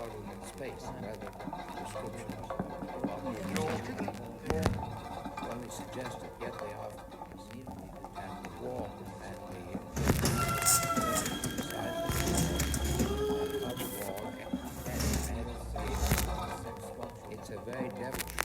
volume and space rather than descriptions of only suggested, yet they are needed, and the warm and the size of the wall and it's a very definite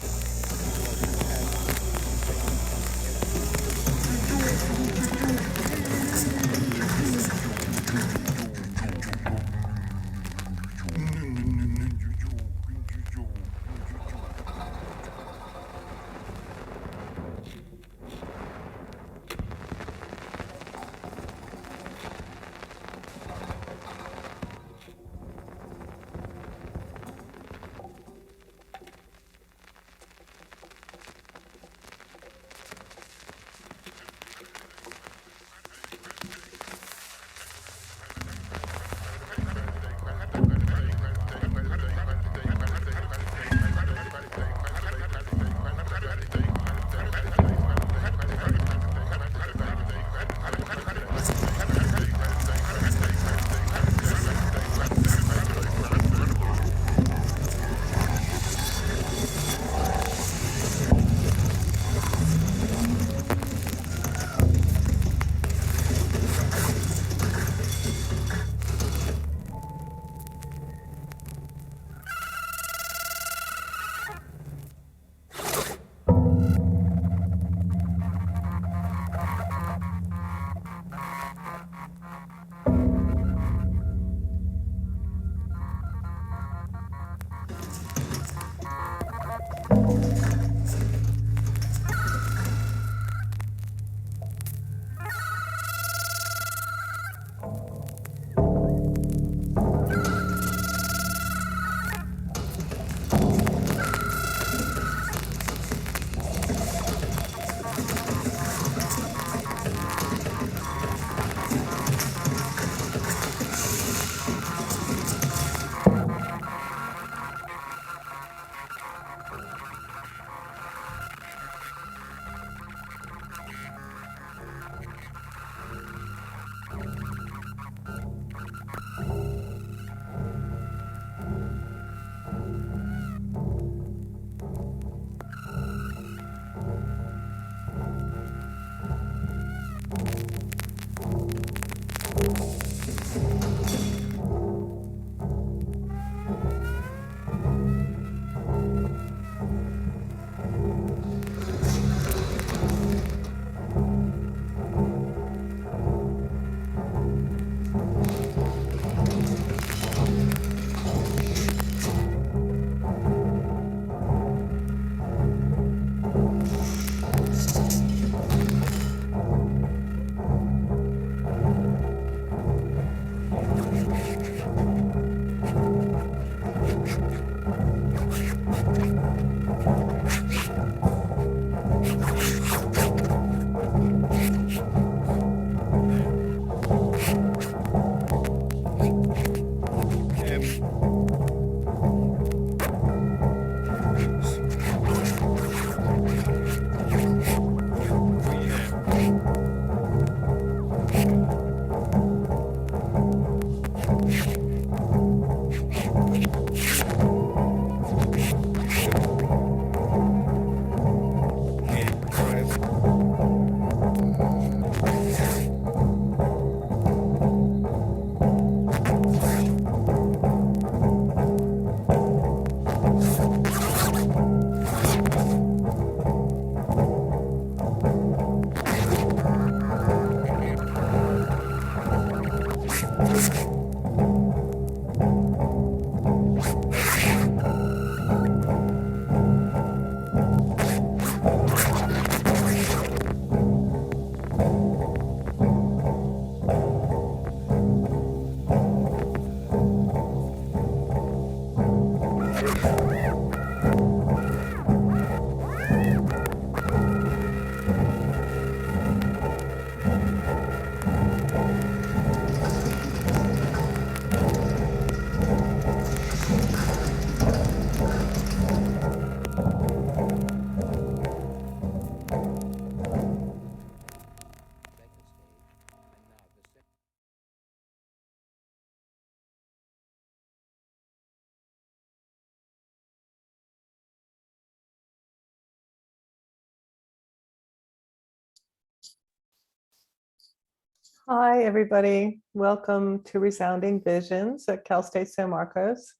Hi, everybody. Welcome to Resounding Visions at Cal State San Marcos.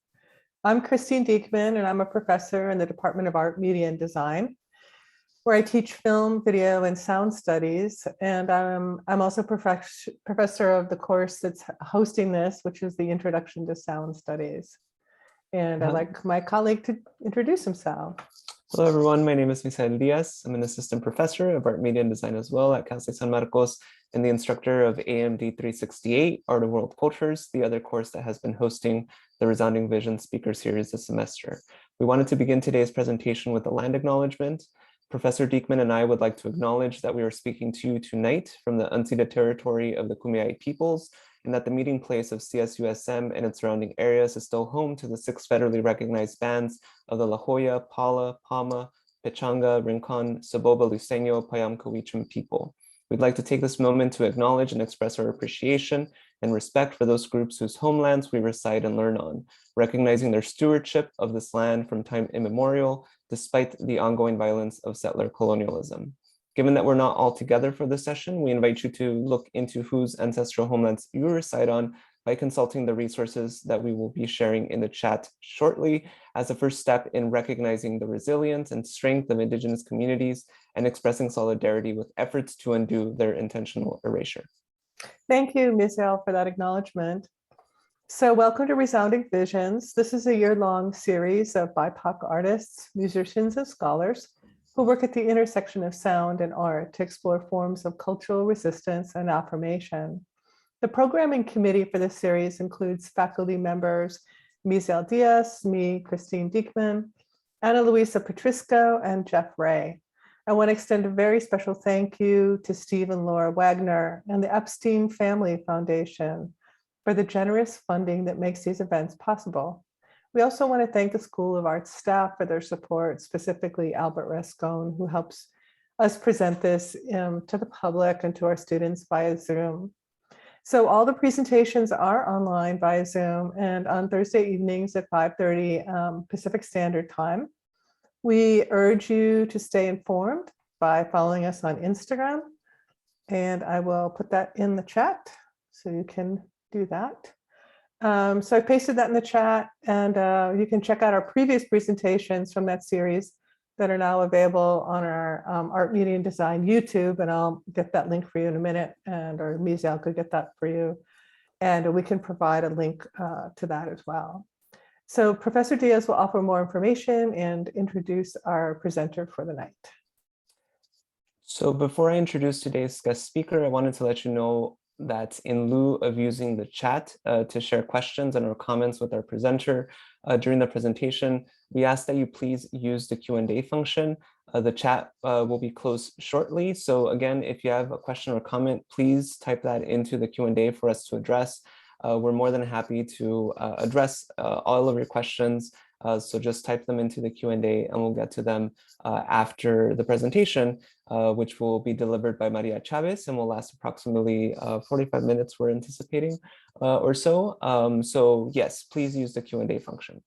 I'm Christine Diekman, and I'm a professor in the Department of Art, Media, and Design, where I teach film, video, and sound studies. And I'm also professor of the course that's hosting this, which is the Introduction to Sound Studies. And I'd like my colleague to introduce himself. Hello, everyone. My name is Misael Diaz. I'm an assistant professor of art, media, and design as well at Cal State San Marcos and the instructor of AMD 368, Art of World Cultures, the other course that has been hosting the Resounding Vision speaker series this semester. We wanted to begin today's presentation with a land acknowledgement. Professor Diekman and I would like to acknowledge that we are speaking to you tonight from the unceded territory of the Kumeyaay peoples, and that the meeting place of CSUSM and its surrounding areas is still home to the 6 federally recognized bands of the La Jolla, Pala, Pama, Pechanga, Rincon, Soboba, Luiseño, Payam-Cowichim people. We'd like to take this moment to acknowledge and express our appreciation and respect for those groups whose homelands we reside and learn on, recognizing their stewardship of this land from time immemorial, despite the ongoing violence of settler colonialism. Given that we're not all together for this session, we invite you to look into whose ancestral homelands you reside on by consulting the resources that we will be sharing in the chat shortly as a first step in recognizing the resilience and strength of Indigenous communities and expressing solidarity with efforts to undo their intentional erasure. Thank you, Misael, for that acknowledgement. So welcome to Resounding Visions. This is a year-long series of BIPOC artists, musicians, and scholars who work at the intersection of sound and art to explore forms of cultural resistance and affirmation. The programming committee for this series includes faculty members Misael Diaz, me, Christine Diekman, Ana Luisa Patrisco, and Jeff Ray. I want to extend a very special thank you to Steve and Laura Wagner and the Epstein Family Foundation for the generous funding that makes these events possible. We also want to thank the School of Arts staff for their support, specifically Albert Rascone, who helps us present this to the public and to our students via Zoom. So all the presentations are online via Zoom and on Thursday evenings at 5:30 Pacific Standard Time. We urge you to stay informed by following us on Instagram, and I will put that in the chat so you can do that. So I pasted that in the chat, and you can check out our previous presentations from that series that are now available on our Art, Media, and Design YouTube, and I'll get that link for you in a minute, or Misael could get that for you, and we can provide a link to that as well. So Professor Diaz will offer more information and introduce our presenter for the night. So before I introduce today's guest speaker, I wanted to let you know that in lieu of using the chat to share questions and or comments with our presenter during the presentation, we ask that you please use the Q&A function. The chat will be closed shortly. So again, if you have a question or comment, please type that into the Q&A for us to address. We're more than happy to address all of your questions. So just type them into the Q&A and we'll get to them after the presentation, which will be delivered by Maria Chavez and will last approximately 45 minutes, we're anticipating, or so. So yes, please use the Q&A function.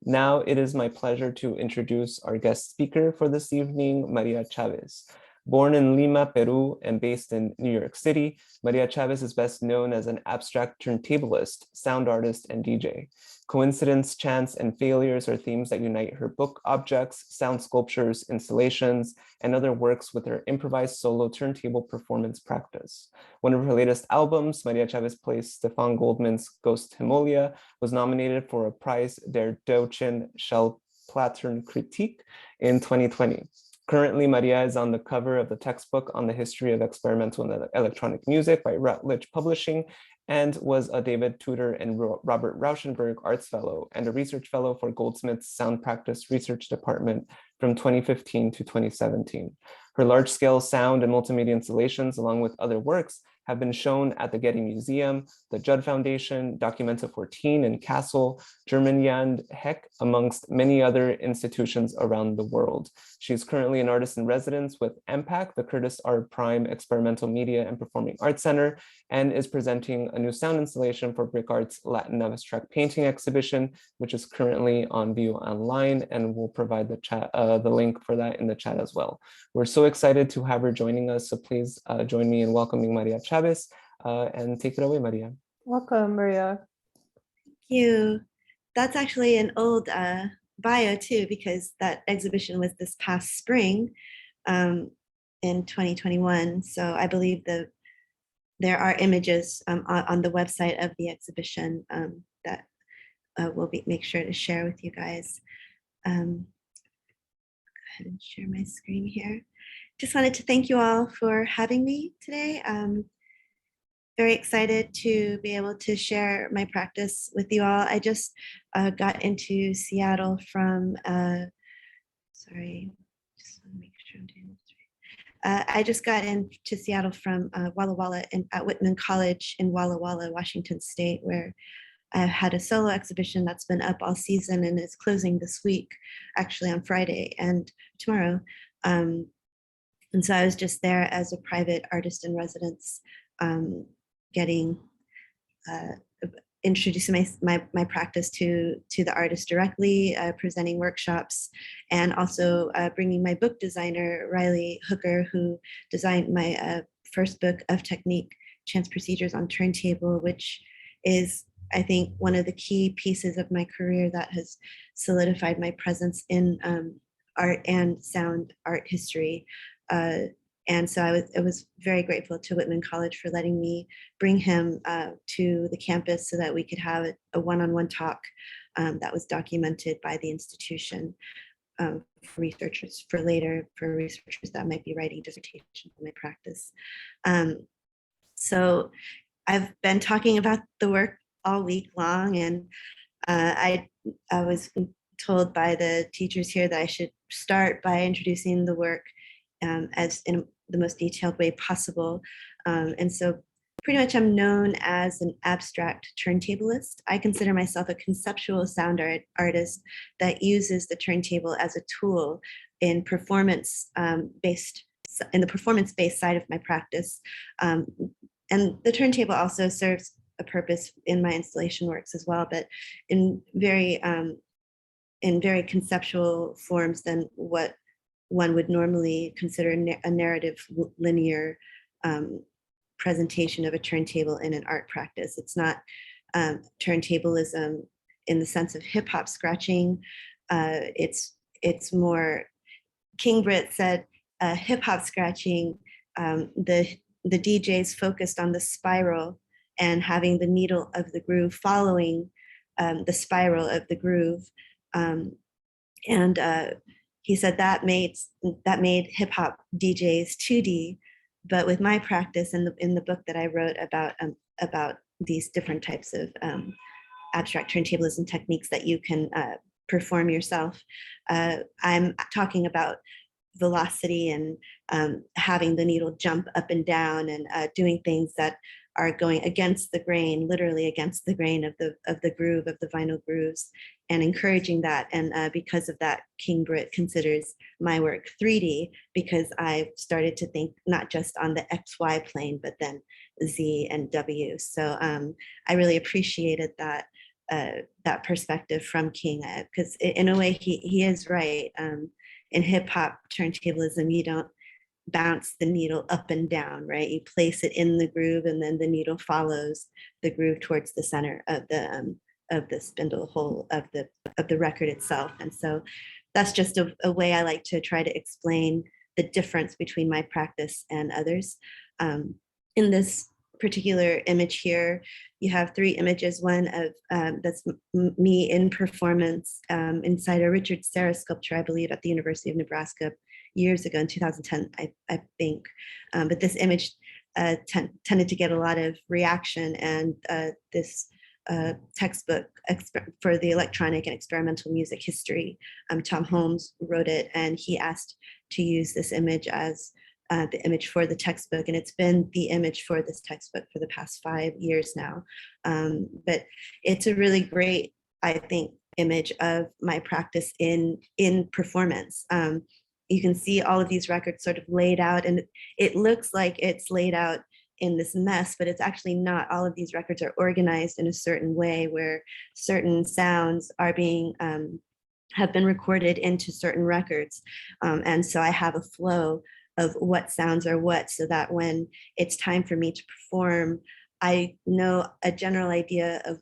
Now it is my pleasure to introduce our guest speaker for this evening, Maria Chavez. Born in Lima, Peru, and based in New York City, Maria Chavez is best known as an abstract turntablist, sound artist, and DJ. Coincidence, chance, and failures are themes that unite her book objects, sound sculptures, installations, and other works with her improvised solo turntable performance practice. One of her latest albums, Maria Chavez plays Stefan Goldman's Ghost Himolia, was nominated for a prize der Deutschen Schallplattenkritik in 2020. Currently, Maria is on the cover of the textbook on the history of experimental and electronic music by Routledge Publishing, and was a David Tudor and Robert Rauschenberg Arts Fellow and a Research Fellow for Goldsmith's Sound Practice Research Department from 2015 to 2017. Her large-scale sound and multimedia installations, along with other works, have been shown at the Getty Museum, the Judd Foundation, Documenta 14 and Castle, Germanyand Heck, amongst many other institutions around the world. She is currently an artist in residence with MPAC, the Curtis R. Prime Experimental Media and Performing Arts Center, and is presenting a new sound installation for Brick Art's Latin Abstract Painting exhibition, which is currently on view online, and we'll provide the chat, the link for that in the chat as well. We're so excited to have her joining us, so please join me in welcoming Maria Chavez. and take it away, Maria. Welcome, Maria. Thank you. That's actually an old bio too, because that exhibition was this past spring in 2021. So I believe there are images on the website of the exhibition that we'll make sure to share with you guys. Go ahead and share my screen here. Just wanted to thank you all for having me today. Very excited to be able to share my practice with you all. I just got into Seattle from, sorry, just want to make sure I'm doing this right. I just got into Seattle from Walla Walla at Whitman College in Walla Walla, Washington State, where I had a solo exhibition that's been up all season and is closing this week, actually on Friday and tomorrow. And so I was just there as a private artist in residence, getting introducing my practice to the artist directly, presenting workshops, and also bringing my book designer, Riley Hooker, who designed my first book of technique, Chance Procedures on Turntable, which is, I think, one of the key pieces of my career that has solidified my presence in art and sound art history. And so I was very grateful to Whitman College for letting me bring him to the campus so that we could have a one-on-one talk that was documented by the institution for researchers for researchers that might be writing dissertations on my practice. So I've been talking about the work all week long, and I was told by the teachers here that I should start by introducing the work as in the most detailed way possible. And so pretty much I'm known as an abstract turntablist. I consider myself a conceptual sound artist that uses the turntable as a tool in performance-based side of my practice. And the turntable also serves a purpose in my installation works as well, but in very conceptual forms than what one would normally consider a narrative linear presentation of a turntable in an art practice. It's not turntablism in the sense of hip hop scratching. It's more, King Britt said, hip hop scratching, the DJs focused on the spiral and having the needle of the groove following the spiral of the groove. He said that made hip hop DJs 2D, but with my practice in the book that I wrote about these different types of abstract turntablism techniques that you can perform yourself, I'm talking about velocity and having the needle jump up and down and doing things that are going against the grain, literally against the grain of the groove, of the vinyl grooves, and encouraging that. And because of that, King Britt considers my work 3D, because I started to think not just on the XY plane, but then Z and W. So I really appreciated that perspective from King, because in a way he is right. In hip hop turntablism, you don't bounce the needle up and down, right? You place it in the groove, and then the needle follows the groove towards the center of the spindle hole of the record itself. And so that's just a way I like to try to explain the difference between my practice and others. In this particular image here, you have 3 images. One of that's me in performance inside a Richard Serra sculpture, I believe, at the University of Nebraska years ago in 2010, I think. But this image tended to get a lot of reaction, and this textbook for the electronic and experimental music history, Tom Holmes wrote it, and he asked to use this image as the image for the textbook, and it's been the image for this textbook for the past 5 years now. But it's a really great, I think, image of my practice in performance. You can see all of these records sort of laid out, and it looks like it's laid out in this mess, but it's actually not. All of these records are organized in a certain way where certain sounds are being have been recorded into certain records. And so I have a flow of what sounds are what, so that when it's time for me to perform, I know a general idea of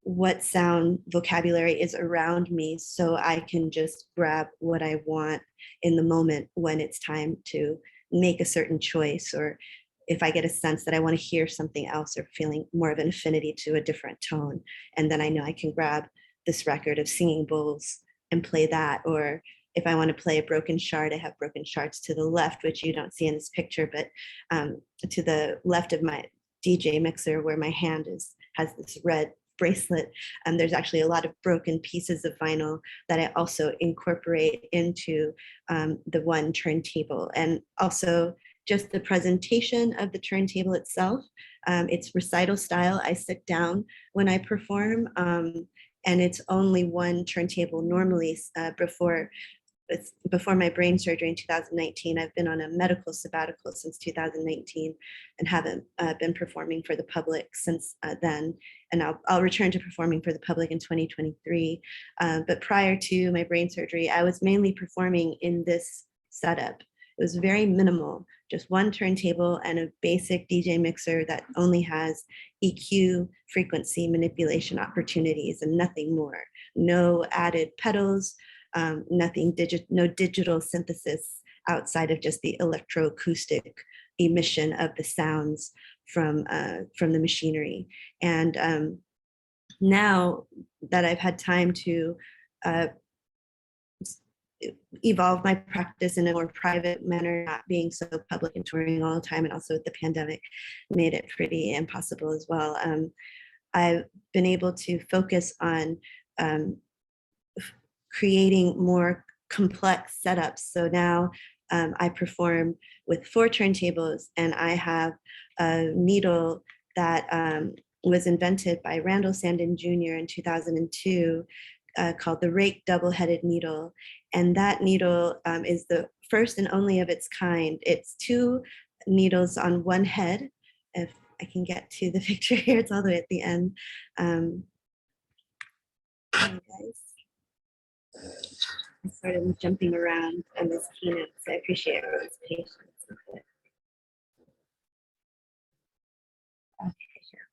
what sound vocabulary is around me, so I can just grab what I want in the moment when it's time to make a certain choice, or if I get a sense that I want to hear something else or feeling more of an affinity to a different tone. And then I know I can grab this record of Singing Bowls and play that. Or if I want to play a broken shard, I have broken shards to the left, which you don't see in this picture, but to the left of my DJ mixer, where my hand has this red bracelet. There's actually a lot of broken pieces of vinyl that I also incorporate into the one turntable. And also just the presentation of the turntable itself. It's recital style. I sit down when I perform, and it's only one turntable normally. Before my brain surgery in 2019, I've been on a medical sabbatical since 2019 and haven't been performing for the public since then. And I'll return to performing for the public in 2023. But prior to my brain surgery, I was mainly performing in this setup. It was very minimal, just one turntable and a basic DJ mixer that only has EQ frequency manipulation opportunities and nothing more. No added pedals, no digital synthesis outside of just the electroacoustic emission of the sounds from the machinery. And now that I've had time to evolve my practice in a more private manner, not being so public and touring all the time, and also with the pandemic made it pretty impossible as well. I've been able to focus on creating more complex setups. So now I perform with 4 turntables, and I have a needle that was invented by Randall Sandin Jr. in 2002 called the rake double-headed needle. And that needle is the first and only of its kind. It's 2 needles on one head. If I can get to the picture here, it's all the way at the end. Hey guys. I'm sort of jumping around on this keynote, so I appreciate everyone's patience with it. Okay, here.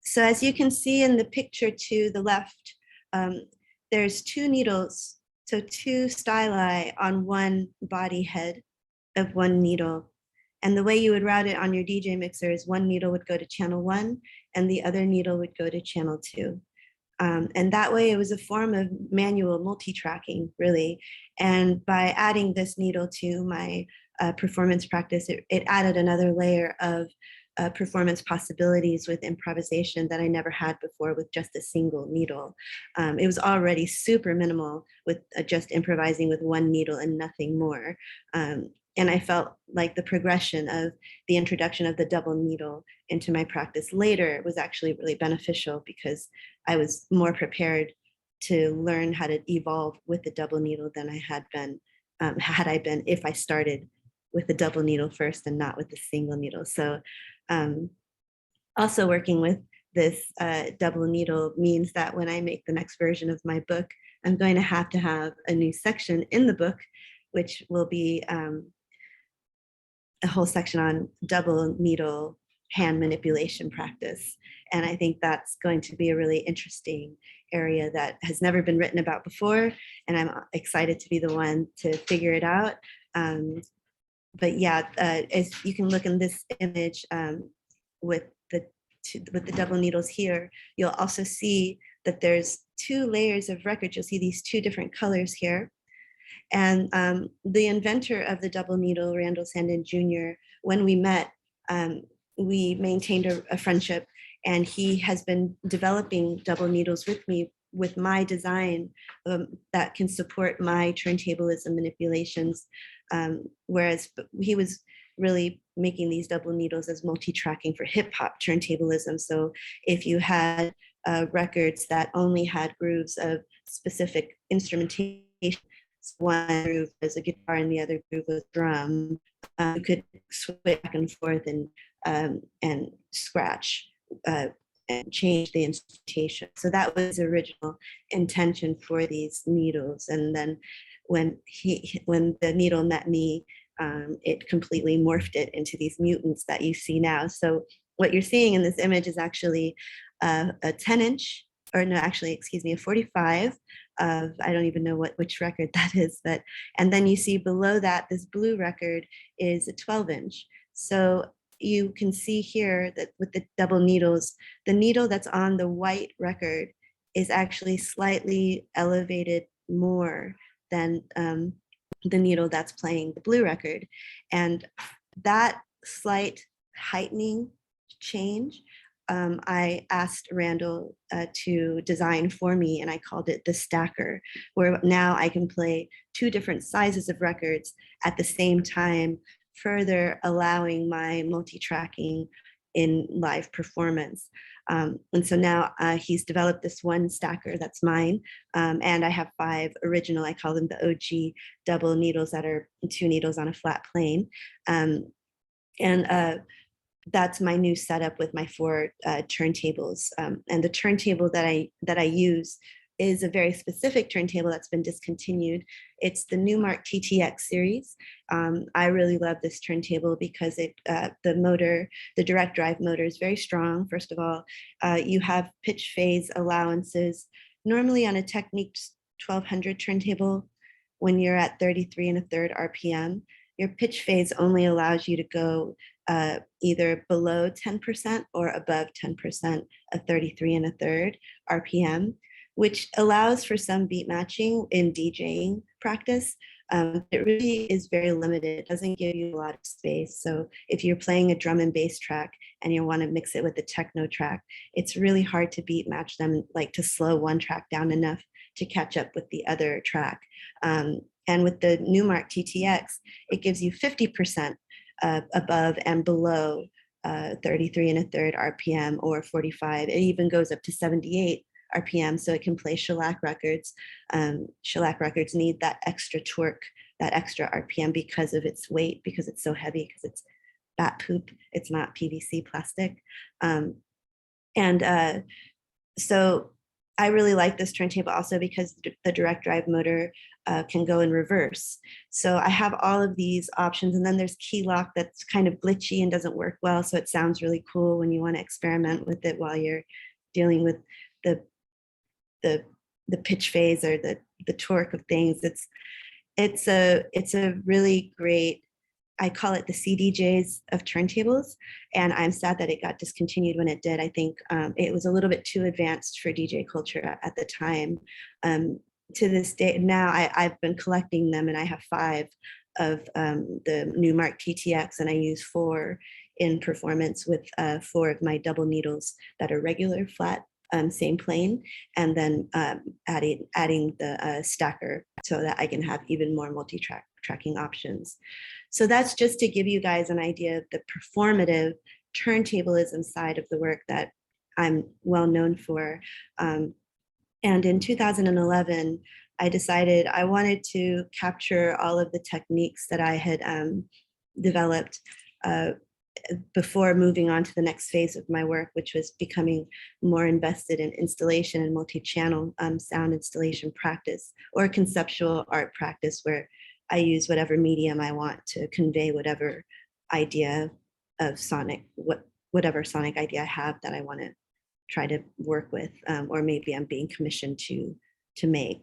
So as you can see in the picture to the left, there's 2 needles, so 2 styli on one body head of one needle. And the way you would route it on your DJ mixer is one needle would go to channel 1 and the other needle would go to channel 2. And that way it was a form of manual multi-tracking, really. And by adding this needle to my performance practice, it added another layer of performance possibilities with improvisation that I never had before with just a single needle. It was already super minimal with just improvising with one needle and nothing more. And I felt like the progression of the introduction of the double needle into my practice later was actually really beneficial, because I was more prepared to learn how to evolve with the double needle than I had been, if I started with the double needle first and not with the single needle. So also working with this double needle means that when I make the next version of my book, I'm going to have a new section in the book, which will be a whole section on double needle hand manipulation practice. And I think that's going to be a really interesting area that has never been written about before. And I'm excited to be the one to figure it out. But yeah, as you can look in this image with the double needles here, you'll also see that there's 2 layers of records. You'll see these 2 different colors here. And the inventor of the double needle, Randall Sandin Jr., when we met, we maintained a friendship, and he has been developing double needles with me with my design that can support my turntablism manipulations, whereas he was really making these double needles as multi-tracking for hip hop turntablism. So if you had records that only had grooves of specific instrumentation, one groove was a guitar and the other groove was drum, you could switch back and forth and scratch and change the instrumentation. So that was the original intention for these needles. And then when the needle met me, it completely morphed it into these mutants that you see now. So what you're seeing in this image is actually a 10-inch, or no, actually, excuse me, a 45 of, I don't even know which record that is, but, and then you see below that, this blue record is a 12-inch. So you can see here that with the double needles, the needle that's on the white record is actually slightly elevated more than the needle that's playing the blue record. And that slight heightening change, I asked Randall to design for me, and I called it the stacker, where now I can play two different sizes of records at the same time, further allowing my multi-tracking in live performance. And so now he's developed this one stacker that's mine, and I have 5 original, I call them the OG double needles, that are 2 needles on a flat plane. That's my new setup with my 4 turntables. And the turntable that I use is a very specific turntable that's been discontinued. It's the Newmark TTX series. I really love this turntable because the motor, the direct drive motor, is very strong. First of all, you have pitch phase allowances. Normally on a Technique 1200 turntable, when you're at 33 1/3 RPM, your pitch phase only allows you to go either below 10% or above 10% of 33 1/3 RPM, which allows for some beat matching in DJing practice. It really is very limited. It doesn't give you a lot of space. So if you're playing a drum and bass track and you want to mix it with a techno track, it's really hard to beat match them, like to slow one track down enough to catch up with the other track. And with the Newmark TTX, it gives you 50% above and below 33 1/3 RPM or 45. It even goes up to 78 RPM, so it can play shellac records. Shellac records need that extra torque, that extra RPM because of its weight, because it's so heavy, because it's bat poop, it's not PVC plastic. So I really like this turntable also because the direct drive motor can go in reverse. So I have all of these options, and then there's key lock that's kind of glitchy and doesn't work well. So it sounds really cool when you want to experiment with it while you're dealing with the pitch phase or the torque of things. It's a really great, I call it the CDJs of turntables, and I'm sad that it got discontinued when it did. I think it was a little bit too advanced for DJ culture at the time. To this day, now I've been collecting them, and I have 5 of the Newmark TTX, and I use 4 in performance with 4 of my double needles that are regular flat, same plane, and then adding the stacker so that I can have even more multi-tracking options. So that's just to give you guys an idea of the performative turntablism side of the work that I'm well known for. And in 2011, I decided I wanted to capture all of the techniques that I had developed before moving on to the next phase of my work, which was becoming more invested in installation and multi-channel sound installation practice, or conceptual art practice, where I use whatever medium I want to convey whatever idea of sonic, whatever sonic idea I have that I want to try to work with, or maybe I'm being commissioned to make.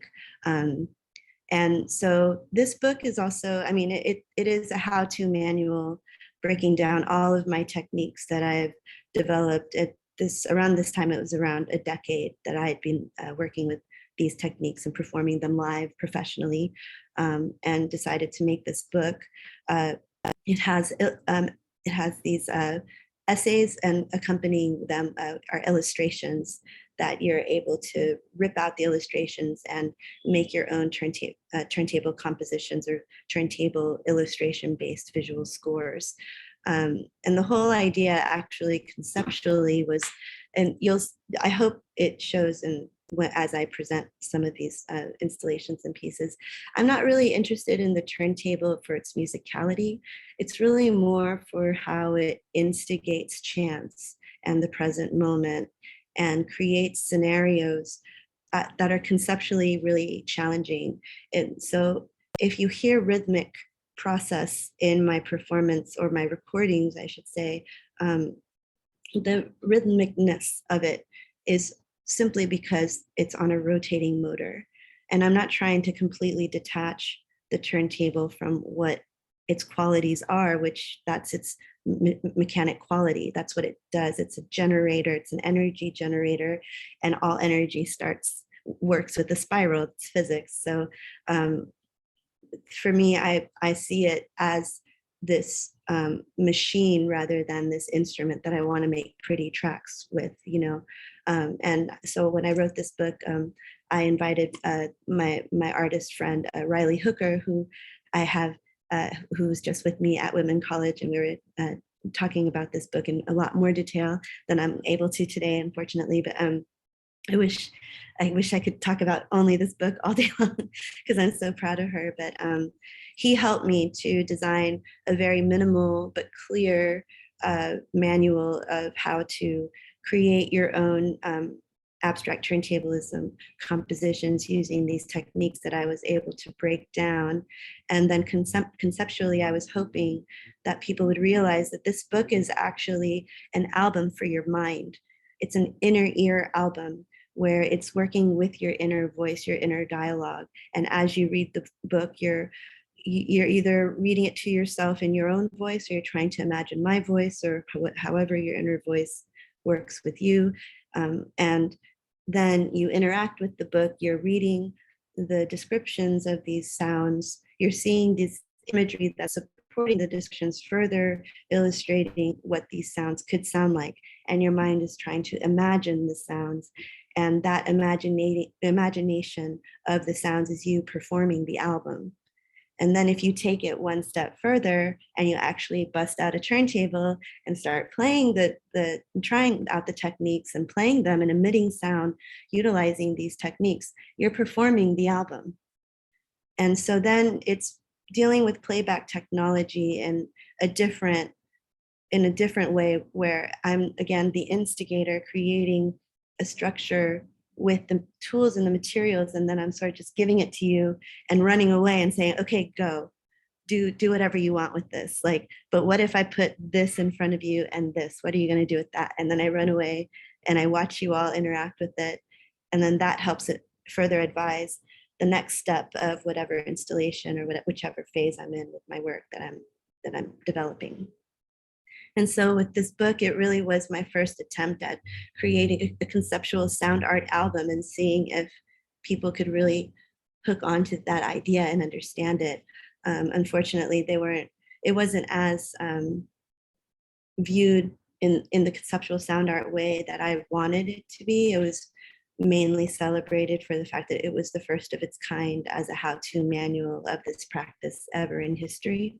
And so this book is also, I mean, it is a how-to manual breaking down all of my techniques that I've developed around this time. It was around a decade that I had been working with these techniques and performing them live professionally, and decided to make this book. It has these essays, and accompanying them are illustrations that you're able to rip out the illustrations and make your own turntable compositions or turntable illustration-based visual scores. And the whole idea actually conceptually was, and I hope it shows as I present some of these installations and pieces, I'm not really interested in the turntable for its musicality. It's really more for how it instigates chance and the present moment, and creates scenarios that are conceptually really challenging. And so if you hear rhythmic process in my performance, or my recordings, I should say, the rhythmicness of it is simply because it's on a rotating motor. And I'm not trying to completely detach the turntable from what its qualities are, which that's its mechanic quality. That's what it does. It's a generator, it's an energy generator, and all energy works with the spiral, it's physics. So for me, I see it as this machine rather than this instrument that I want to make pretty tracks with, you know. And so when I wrote this book, I invited my artist friend, Riley Hooker, who I have, who's just with me at Women College, and we were talking about this book in a lot more detail than I'm able to today, unfortunately. But I wish I could talk about only this book all day long, because I'm so proud of her. But he helped me to design a very minimal but clear manual of how to create your own abstract turntablism compositions using these techniques that I was able to break down. And then conceptually, I was hoping that people would realize that this book is actually an album for your mind. It's an inner ear album where it's working with your inner voice, your inner dialogue. And as you read the book, you're either reading it to yourself in your own voice, or you're trying to imagine my voice, or however your inner voice works with you. And then you interact with the book, you're reading the descriptions of these sounds, you're seeing this imagery that's supporting the descriptions, further illustrating what these sounds could sound like. And your mind is trying to imagine the sounds. And that imagination of the sounds is you performing the album. And then if you take it one step further and you actually bust out a turntable and start playing trying out the techniques and playing them and emitting sound, utilizing these techniques, you're performing the album. And so then it's dealing with playback technology in a different way, where I'm, again, the instigator, creating a structure with the tools and the materials, and then I'm sort of just giving it to you and running away and saying, okay, go, do whatever you want with this. Like, but what if I put this in front of you and this? What are you going to do with that? And then I run away and I watch you all interact with it, and then that helps it further advise the next step of whatever installation or whichever phase I'm in with my work that I'm developing. And so with this book, it really was my first attempt at creating a conceptual sound art album and seeing if people could really hook onto that idea and understand it. Unfortunately, it wasn't as viewed in the conceptual sound art way that I wanted it to be. It was mainly celebrated for the fact that it was the first of its kind as a how-to manual of this practice ever in history.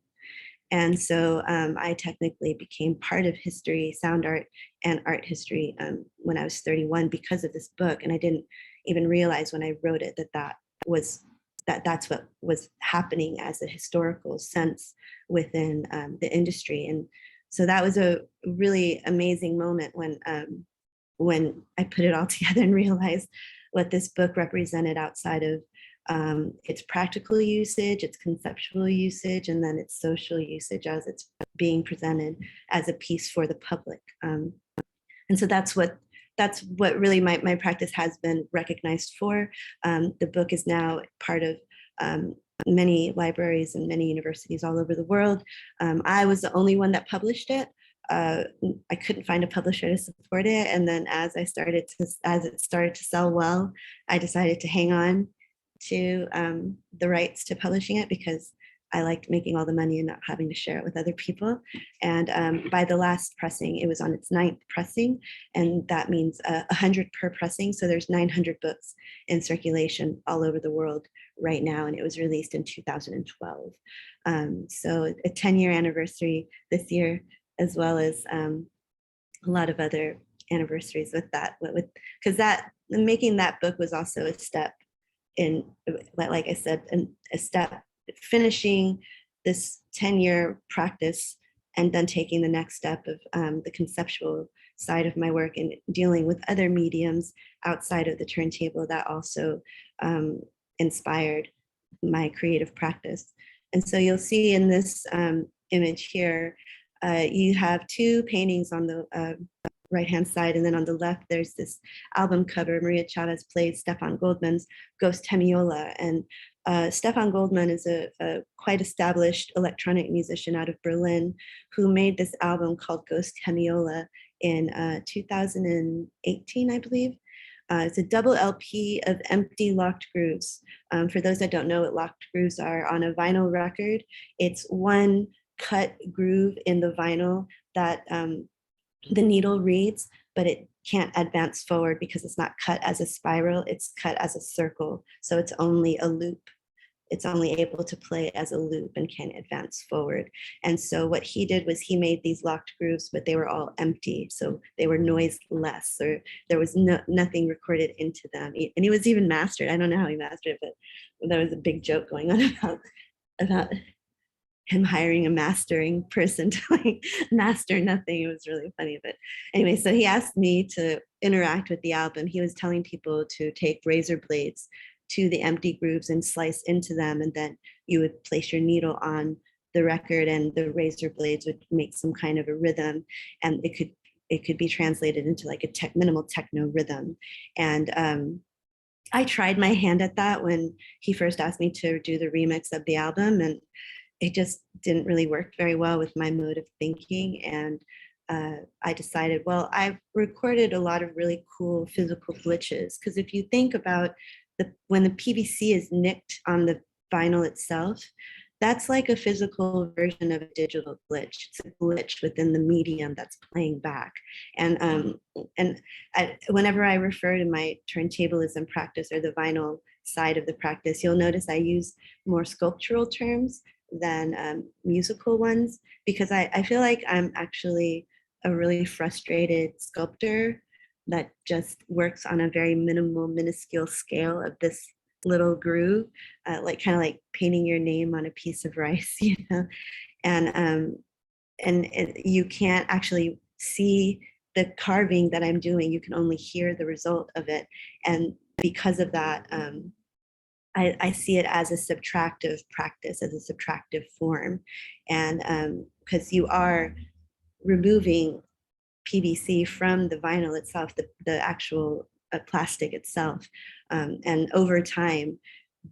And so I technically became part of history, sound art and art history when I was 31 because of this book. And I didn't even realize when I wrote it that's what was happening as a historical sense within the industry. And so that was a really amazing moment when I put it all together and realized what this book represented outside of its practical usage, its conceptual usage, and then its social usage as it's being presented as a piece for the public. And so that's what really my practice has been recognized for. The book is now part of many libraries and many universities all over the world. I was the only one that published it. I couldn't find a publisher to support it. And then as it started to sell well, I decided to hang on to the rights to publishing it because I liked making all the money and not having to share it with other people. And by the last pressing, it was on its 9th pressing, and that means 100 per pressing. So there's 900 books in circulation all over the world right now, and it was released in 2012. So a 10-year anniversary this year, as well as a lot of other anniversaries with that, because making that book was also a step in, like I said, a step finishing this 10-year practice and then taking the next step of the conceptual side of my work and dealing with other mediums outside of the turntable that also inspired my creative practice. And so you'll see in this image here, you have two paintings on the right-hand side, and then on the left, there's this album cover. Maria Chavez plays Stefan Goldman's Ghost Hemiola. And Stefan Goldman is a quite established electronic musician out of Berlin who made this album called Ghost Hemiola in 2018, I believe. It's a double LP of empty locked grooves. For those that don't know what locked grooves are, on a vinyl record, it's one cut groove in the vinyl that the needle reads, but it can't advance forward because it's not cut as a spiral, it's cut as a circle. So it's only a loop. It's only able to play as a loop and can't advance forward. And so what he did was he made these locked grooves, but they were all empty. So they were noiseless, or there was nothing recorded into them. And he was even mastered. I don't know how he mastered it, but there was a big joke going on about him hiring a mastering person to like master nothing. It was really funny. But anyway, so he asked me to interact with the album. He was telling people to take razor blades to the empty grooves and slice into them, and then you would place your needle on the record and the razor blades would make some kind of a rhythm, and it could be translated into like a minimal techno rhythm. And I tried my hand at that when he first asked me to do the remix of the album, and it just didn't really work very well with my mode of thinking. And I decided, well, I've recorded a lot of really cool physical glitches, because if you think about when the PVC is nicked on the vinyl itself, that's like a physical version of a digital glitch. It's a glitch within the medium that's playing back. And whenever I refer to my turntablism practice or the vinyl side of the practice, you'll notice I use more sculptural terms than musical ones, because I feel like I'm actually a really frustrated sculptor that just works on a very minimal, minuscule scale of this little groove, like kind of like painting your name on a piece of rice, you know. And you can't actually see the carving that I'm doing. You can only hear the result of it. And because of that, I see it as a subtractive practice, as a subtractive form. And because you are removing PVC from the vinyl itself, the actual plastic itself. And over time,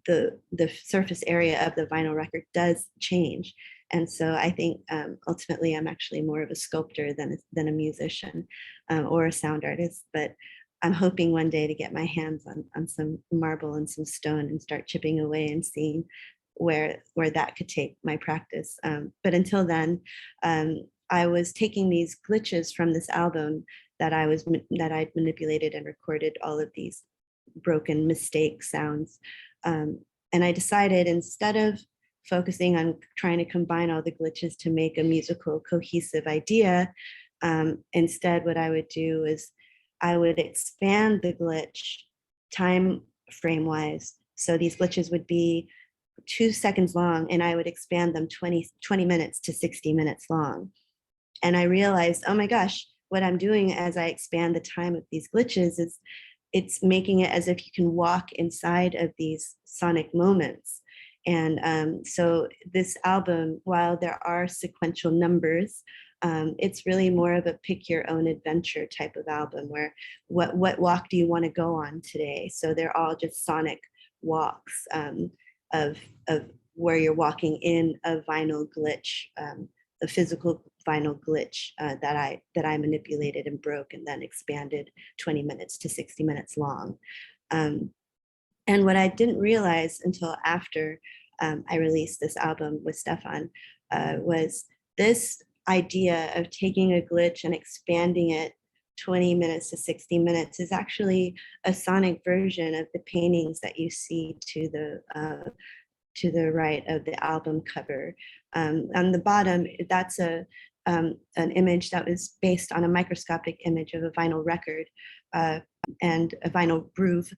the surface area of the vinyl record does change. And so I think ultimately I'm actually more of a sculptor than a musician or a sound artist. But I'm hoping one day to get my hands on some marble and some stone and start chipping away and seeing where that could take my practice. But until then, I was taking these glitches from this album that I'd manipulated and recorded all of these broken mistake sounds. And I decided, instead of focusing on trying to combine all the glitches to make a musical cohesive idea, instead what I would do is I would expand the glitch time frame wise. So these glitches would be 2 seconds long, and I would expand them 20 minutes to 60 minutes long. And I realized, oh my gosh, what I'm doing as I expand the time of these glitches is it's making it as if you can walk inside of these sonic moments. And so this album, while there are sequential numbers, it's really more of a pick your own adventure type of album, where what walk do you want to go on today? So they're all just sonic walks of where you're walking in a vinyl glitch, a physical vinyl glitch that I manipulated and broke and then expanded 20 minutes to 60 minutes long. And what I didn't realize until after I released this album with Stefan was this idea of taking a glitch and expanding it 20 minutes to 60 minutes is actually a sonic version of the paintings that you see to the right of the album cover. On the bottom, that's an image that was based on a microscopic image of a vinyl record and a vinyl groove.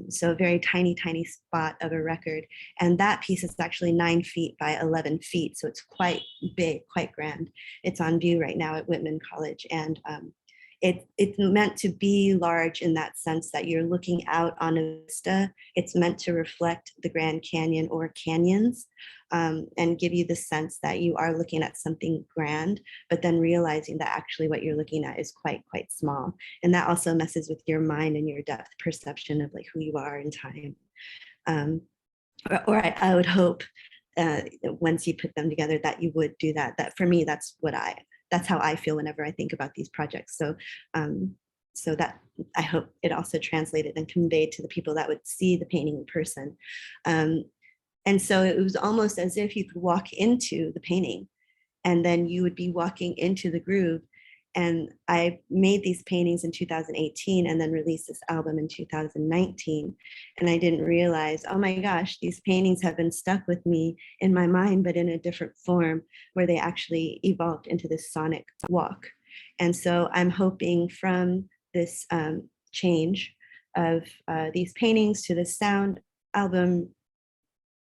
So a very tiny, tiny spot of a record. And that piece is actually 9 feet by 11 feet. So it's quite big, quite grand. It's on view right now at Whitman College. And it's meant to be large in that sense that you're looking out on a vista. It's meant to reflect the Grand Canyon or canyons, and give you the sense that you are looking at something grand, but then realizing that actually what you're looking at is quite small. And that also messes with your mind and your depth perception of like who you are in time. I would hope once you put them together that you would do that. That for me, that's how I feel whenever I think about these projects. So so that I hope it also translated and conveyed to the people that would see the painting in person. And so it was almost as if you could walk into the painting and then you would be walking into the groove. And I made these paintings in 2018 and then released this album in 2019. And I didn't realize, oh my gosh, these paintings have been stuck with me in my mind, but in a different form where they actually evolved into this sonic walk. And so I'm hoping from this change of these paintings to the sound album,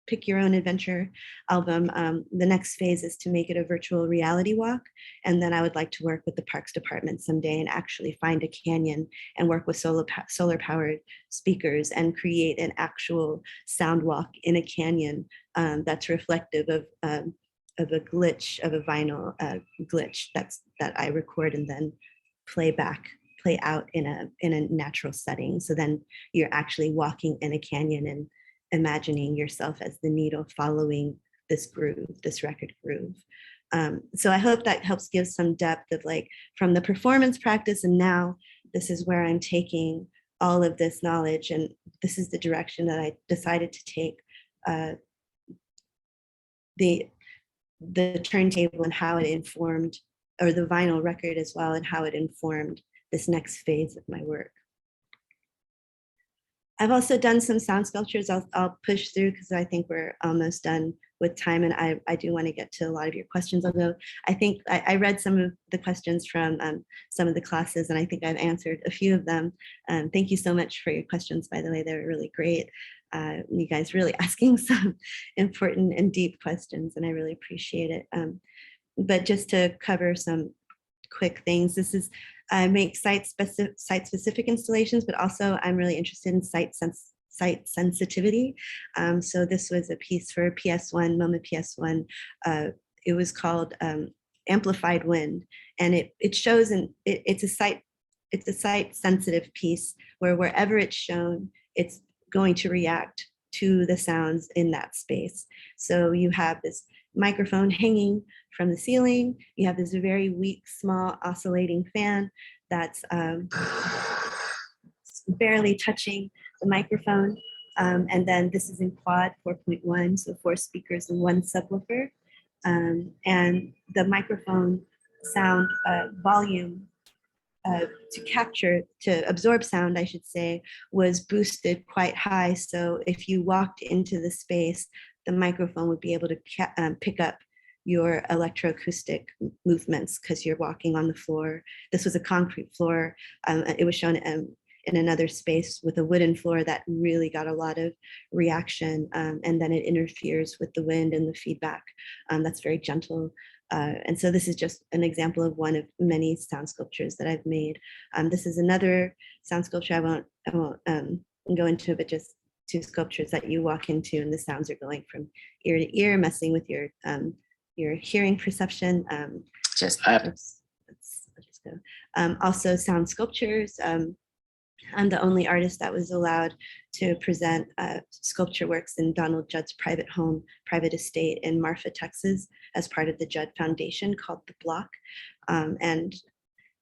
Pick Your Own Adventure album, the next phase is to make it a virtual reality walk. And then I would like to work with the Parks Department someday and actually find a canyon and work with solar powered speakers and create an actual sound walk in a canyon that's reflective of a glitch, of a vinyl glitch that I record and then play out in a natural setting. So then you're actually walking in a canyon and imagining yourself as the needle following this groove, this record groove. So I hope that helps give some depth of like from the performance practice, and now this is where I'm taking all of this knowledge, and this is the direction that I decided to take the turntable and how it informed, or the vinyl record as well, and how it informed this next phase of my work. I've also done some sound sculptures. I'll push through because I think we're almost done with time, and I do want to get to a lot of your questions. Although I think I read some of the questions from some of the classes, and I think I've answered a few of them. Thank you so much for your questions, by the way. They were really great. You guys really asking some important and deep questions, and I really appreciate it. But just to cover some quick things, I make site-specific installations, but also I'm really interested in site sensitivity. So this was a piece for PS1, MoMA PS1. It was called Amplified Wind, and it shows, it's a site sensitive piece where wherever it's shown, it's going to react to the sounds in that space. So you have this microphone hanging from the ceiling. You have this very weak, small oscillating fan that's barely touching the microphone. And then this is in quad 4.1, so 4 speakers and 1 subwoofer. And the microphone sound volume to absorb sound, I should say, was boosted quite high. So if you walked into the space, the microphone would be able to pick up your electroacoustic movements because you're walking on the floor. This was a concrete floor. It was shown in another space with a wooden floor that really got a lot of reaction, and then it interferes with the wind and the feedback. That's very gentle. And so this is just an example of one of many sound sculptures that I've made. This is another sound sculpture. I won't go into it, but just 2 sculptures that you walk into and the sounds are going from ear to ear, messing with your hearing perception. I'll just go. Also sound sculptures. I'm the only artist that was allowed to present sculpture works in Donald Judd's private home, private estate in Marfa, Texas, as part of the Judd Foundation called The Block. And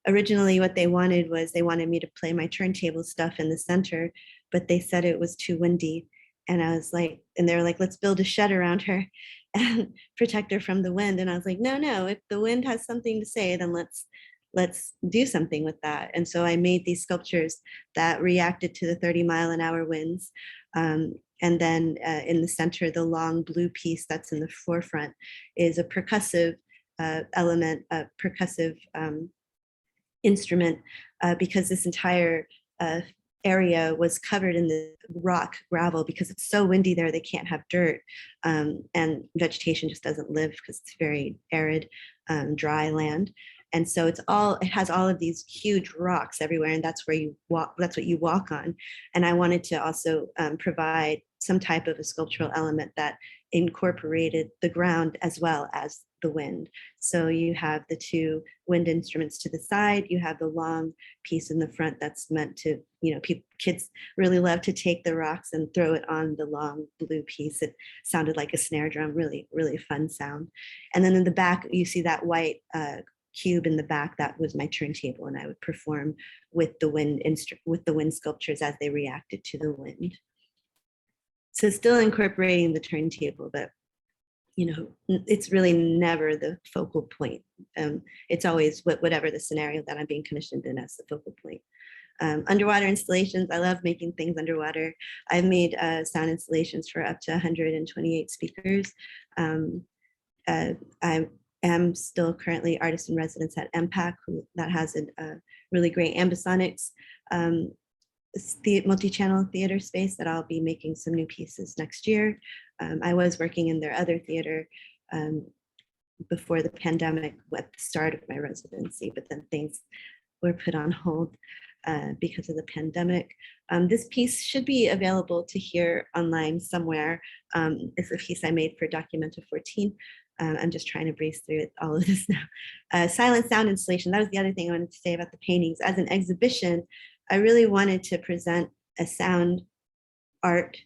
originally what they wanted me to play my turntable stuff in the center, but they said it was too windy. And I was like, and they were like, let's build a shed around her and protect her from the wind. And I was like, no, if the wind has something to say, then let's do something with that. And so I made these sculptures that reacted to the 30-mile-an-hour winds. And then in the center, the long blue piece that's in the forefront is a percussive element, a percussive instrument, because this entire area was covered in the rock gravel because it's so windy there, they can't have dirt. And vegetation just doesn't live because it's very arid, dry land. And so it has all of these huge rocks everywhere, and that's where you walk, that's what you walk on. And I wanted to also provide some type of a sculptural element that incorporated the ground as well as the wind. So you have the two wind instruments to the side, you have the long piece in the front that's meant to, kids really love to take the rocks and throw it on the long blue piece. It sounded like a snare drum, really, really fun sound. And then in the back, you see that white cube in the back. That was my turntable, and I would perform with the wind sculptures as they reacted to the wind. So still incorporating the turntable, but it's really never the focal point. It's always whatever the scenario that I'm being commissioned in as the focal point. Underwater installations, I love making things underwater. I've made sound installations for up to 128 speakers. I am still currently artist in residence at MPAC, that has a really great ambisonics multi-channel theater space that I'll be making some new pieces next year. I was working in their other theater before the pandemic at the start of my residency, but then things were put on hold because of the pandemic. This piece should be available to hear online somewhere. It's a piece I made for Documenta 14. I'm just trying to breeze through all of this now. Silent sound installation, that was the other thing I wanted to say about the paintings. As an exhibition, I really wanted to present a sound art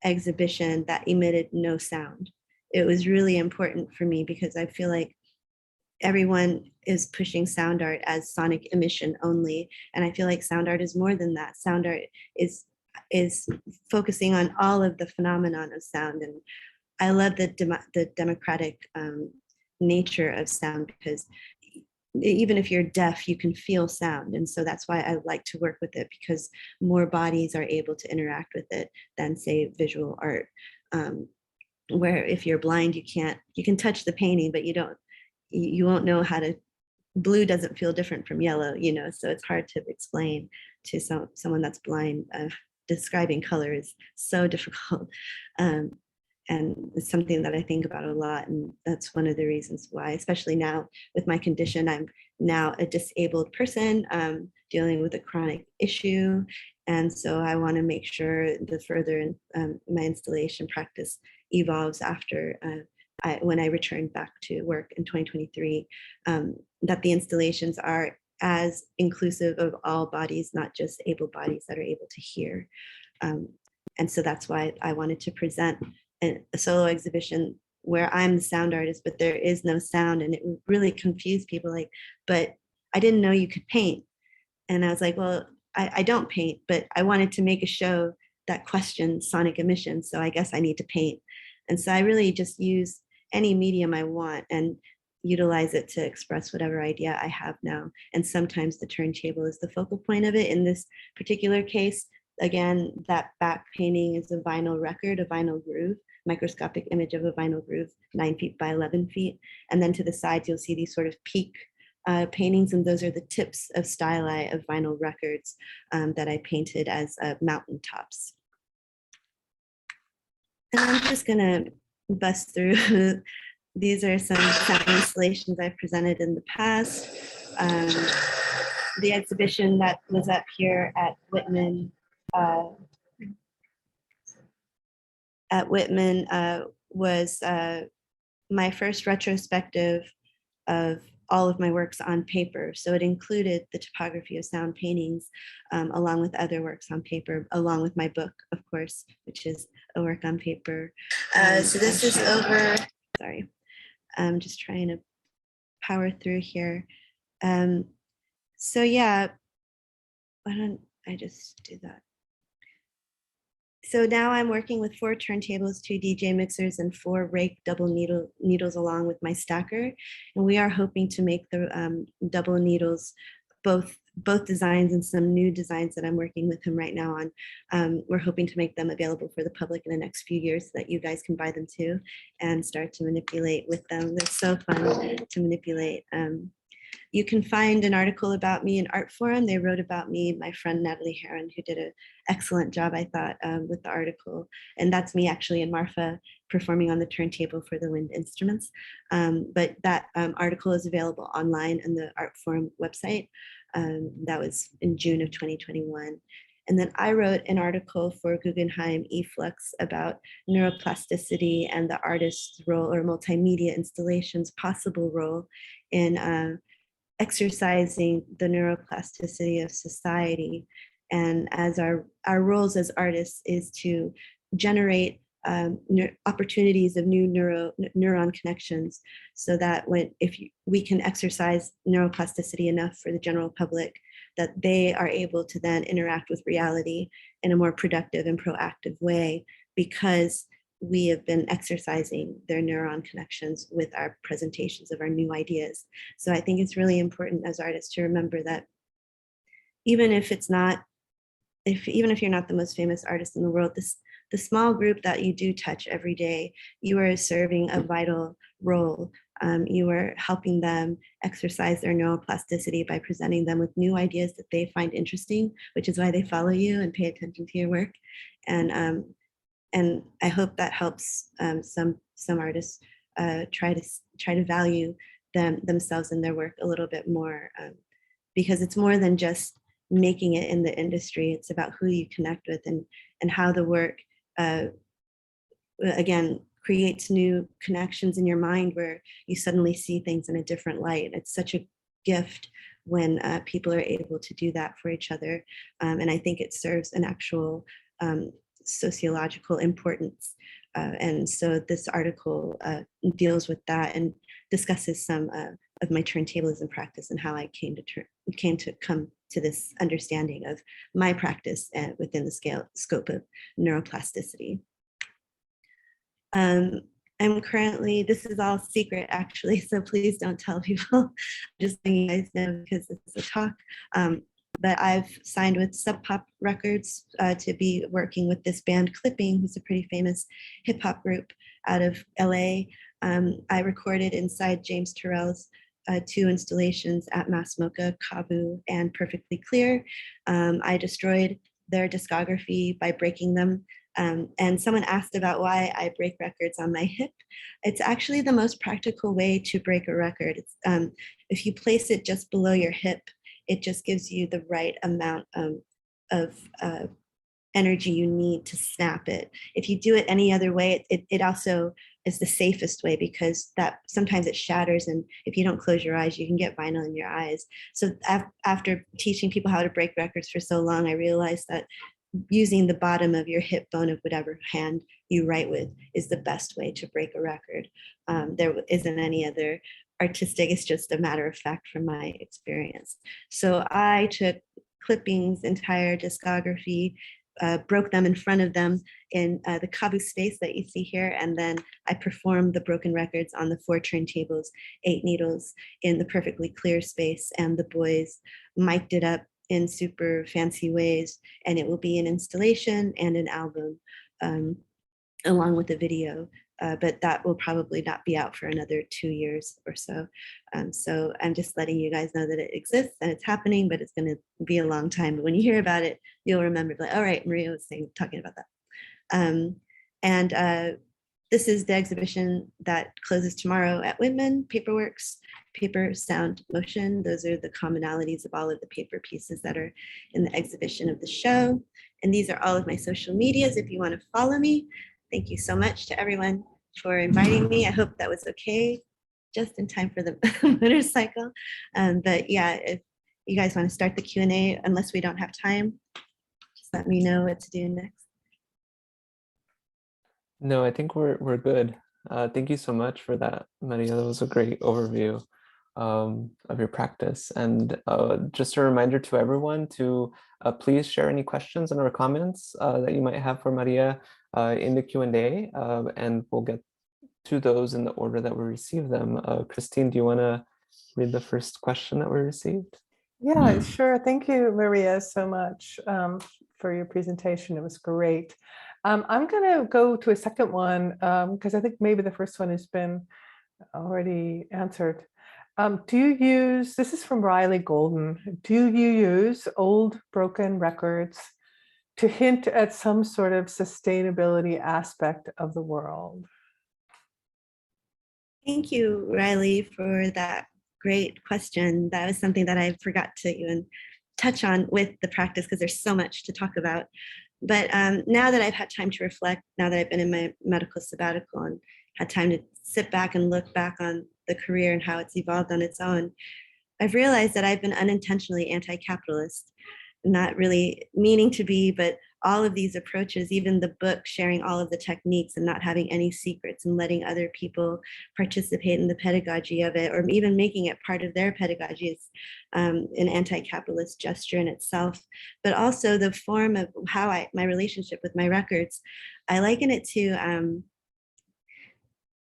exhibition that emitted no sound. It was really important for me because I feel like everyone is pushing sound art as sonic emission only. And I feel like sound art is more than that. Sound art is focusing on all of the phenomenon of sound. And I love the democratic nature of sound, because even if you're deaf, you can feel sound. And so that's why I like to work with it, because more bodies are able to interact with it than, say, visual art, where if you're blind, you can touch the painting, but you won't know how to, blue doesn't feel different from yellow, so it's hard to explain to someone that's blind. Describing color is so difficult. And it's something that I think about a lot. And that's one of the reasons why, especially now with my condition, I'm now a disabled person dealing with a chronic issue. And so I want to make sure the further my installation practice evolves after when I return back to work in 2023, that the installations are as inclusive of all bodies, not just able bodies that are able to hear. And so that's why I wanted to present a solo exhibition where I'm the sound artist, but there is no sound. And it really confused people, like, but I didn't know you could paint. And I was like, well, I don't paint, but I wanted to make a show that questioned sonic emission. So I guess I need to paint. And so I really just use any medium I want and utilize it to express whatever idea I have now. And sometimes the turntable is the focal point of it. In this particular case, again, that back painting is a vinyl record, a vinyl groove, microscopic image of a vinyl groove, 9 feet by 11 feet. And then to the sides, you'll see these sort of peak paintings, and those are the tips of styli of vinyl records that I painted as mountaintops. And I'm just gonna bust through. These are some sound installations I've presented in the past. The exhibition that was up here at Whitman was my first retrospective of all of my works on paper. So it included the topography of sound paintings, along with other works on paper, along with my book, of course, which is a work on paper. So this is over, sorry, I'm just trying to power through here. So yeah, why don't I just do that? So now I'm working with 4 turntables, 2 DJ mixers, and 4 rake double needles along with my stacker. And we are hoping to make the double needles, both designs and some new designs that I'm working with him right now on. We're hoping to make them available for the public in the next few years so that you guys can buy them too and start to manipulate with them. They're so fun to manipulate. You can find an article about me in Art Forum. They wrote about me, my friend Natalie Heron, who did an excellent job, I thought, with the article. And that's me actually and Marfa performing on the turntable for the wind instruments. But that article is available online on the Art Forum website. That was in June of 2021. And then I wrote an article for Guggenheim eFlux about neuroplasticity and the artist's role, or multimedia installations' possible role in exercising the neuroplasticity of society. And as our roles as artists is to generate opportunities of new neuron connections, so that we can exercise neuroplasticity enough for the general public, that they are able to then interact with reality in a more productive and proactive way, because we have been exercising their neuron connections with our presentations of our new ideas. So I think it's really important as artists to remember that even if you're not the most famous artist in the world, the small group that you do touch every day, you are serving a vital role. You are helping them exercise their neuroplasticity by presenting them with new ideas that they find interesting, which is why they follow you and pay attention to your work. And I hope that helps some artists try to value themselves and their work a little bit more, because it's more than just making it in the industry. It's about who you connect with and how the work again creates new connections in your mind, where you suddenly see things in a different light. It's such a gift when people are able to do that for each other, and I think it serves an actual sociological importance. And so this article deals with that and discusses some of my turntablism practice and how I came to come to this understanding of my practice within the scope of neuroplasticity. I'm currently, this is all secret actually, so please don't tell people, just letting you guys know because this is a talk. But I've signed with Sub Pop Records to be working with this band Clipping, who's a pretty famous hip hop group out of LA. I recorded inside James Turrell's 2 installations at Mass Mocha, Kabu, and Perfectly Clear. I destroyed their discography by breaking them. And someone asked about why I break records on my hip. It's actually the most practical way to break a record. It's, if you place it just below your hip, it just gives you the right amount of energy you need to snap it. If you do it any other way, it also is the safest way, because that sometimes it shatters, and if you don't close your eyes, you can get vinyl in your eyes. So after teaching people how to break records for so long, I realized that using the bottom of your hip bone of whatever hand you write with is the best way to break a record. There isn't any other artistic, it's just a matter of fact from my experience. So I took Clipping's entire discography, broke them in front of them in the Kabu space that you see here, and then I performed the broken records on the 4 turntables, 8 needles in the Perfectly Clear space, and the boys mic'd it up in super fancy ways, and it will be an installation and an album along with a video, but that will probably not be out for another 2 years or so. So I'm just letting you guys know that it exists and it's happening, but it's going to be a long time. But when you hear about it, you'll remember, like, all right, Maria was talking about that. This is the exhibition that closes tomorrow at Whitman, Paperworks, Paper, Sound, Motion. Those are the commonalities of all of the paper pieces that are in the exhibition of the show. And these are all of my social medias if you want to follow me. Thank you so much to everyone for inviting me. I hope that was okay, just in time for the motorcycle. But yeah, if you guys want to start the Q&A, unless we don't have time, just let me know what to do next. No, I think we're good. Thank you so much for that, Maria. That was a great overview of your practice. And just a reminder to everyone to please share any questions or comments that you might have for Maria in the Q&A, and we'll get to those in the order that we receive them. Christine, do you want to read the first question that we received? Yeah, sure. Thank you, Maria, so much for your presentation. It was great. I'm going to go to a second one because I think maybe the first one has been already answered. Do you use, this is from Riley Golden, do you use old broken records to hint at some sort of sustainability aspect of the world? Thank you, Riley, for that great question. That was something that I forgot to even touch on with the practice because there's so much to talk about. But now that I've had time to reflect, now that I've been in my medical sabbatical and had time to sit back and look back on the career and how it's evolved on its own, I've realized that I've been unintentionally anti-capitalist, not really meaning to be, but all of these approaches, even the book sharing all of the techniques and not having any secrets and letting other people participate in the pedagogy of it, or even making it part of their pedagogy, is an anti-capitalist gesture in itself. But also the form of how my relationship with my records, I liken it to,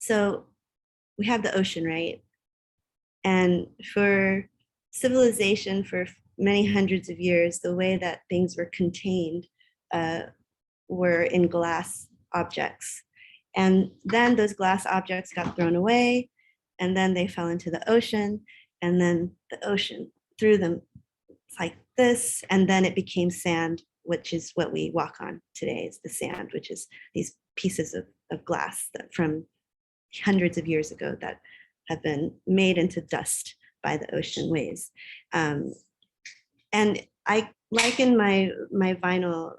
so we have the ocean, right? And for civilization, for many hundreds of years, the way that things were contained were in glass objects. And then those glass objects got thrown away, and then they fell into the ocean, and then the ocean threw them like this, and then it became sand, which is what we walk on today, is the sand, which is these pieces of glass that from hundreds of years ago that have been made into dust by the ocean waves. And I liken my vinyl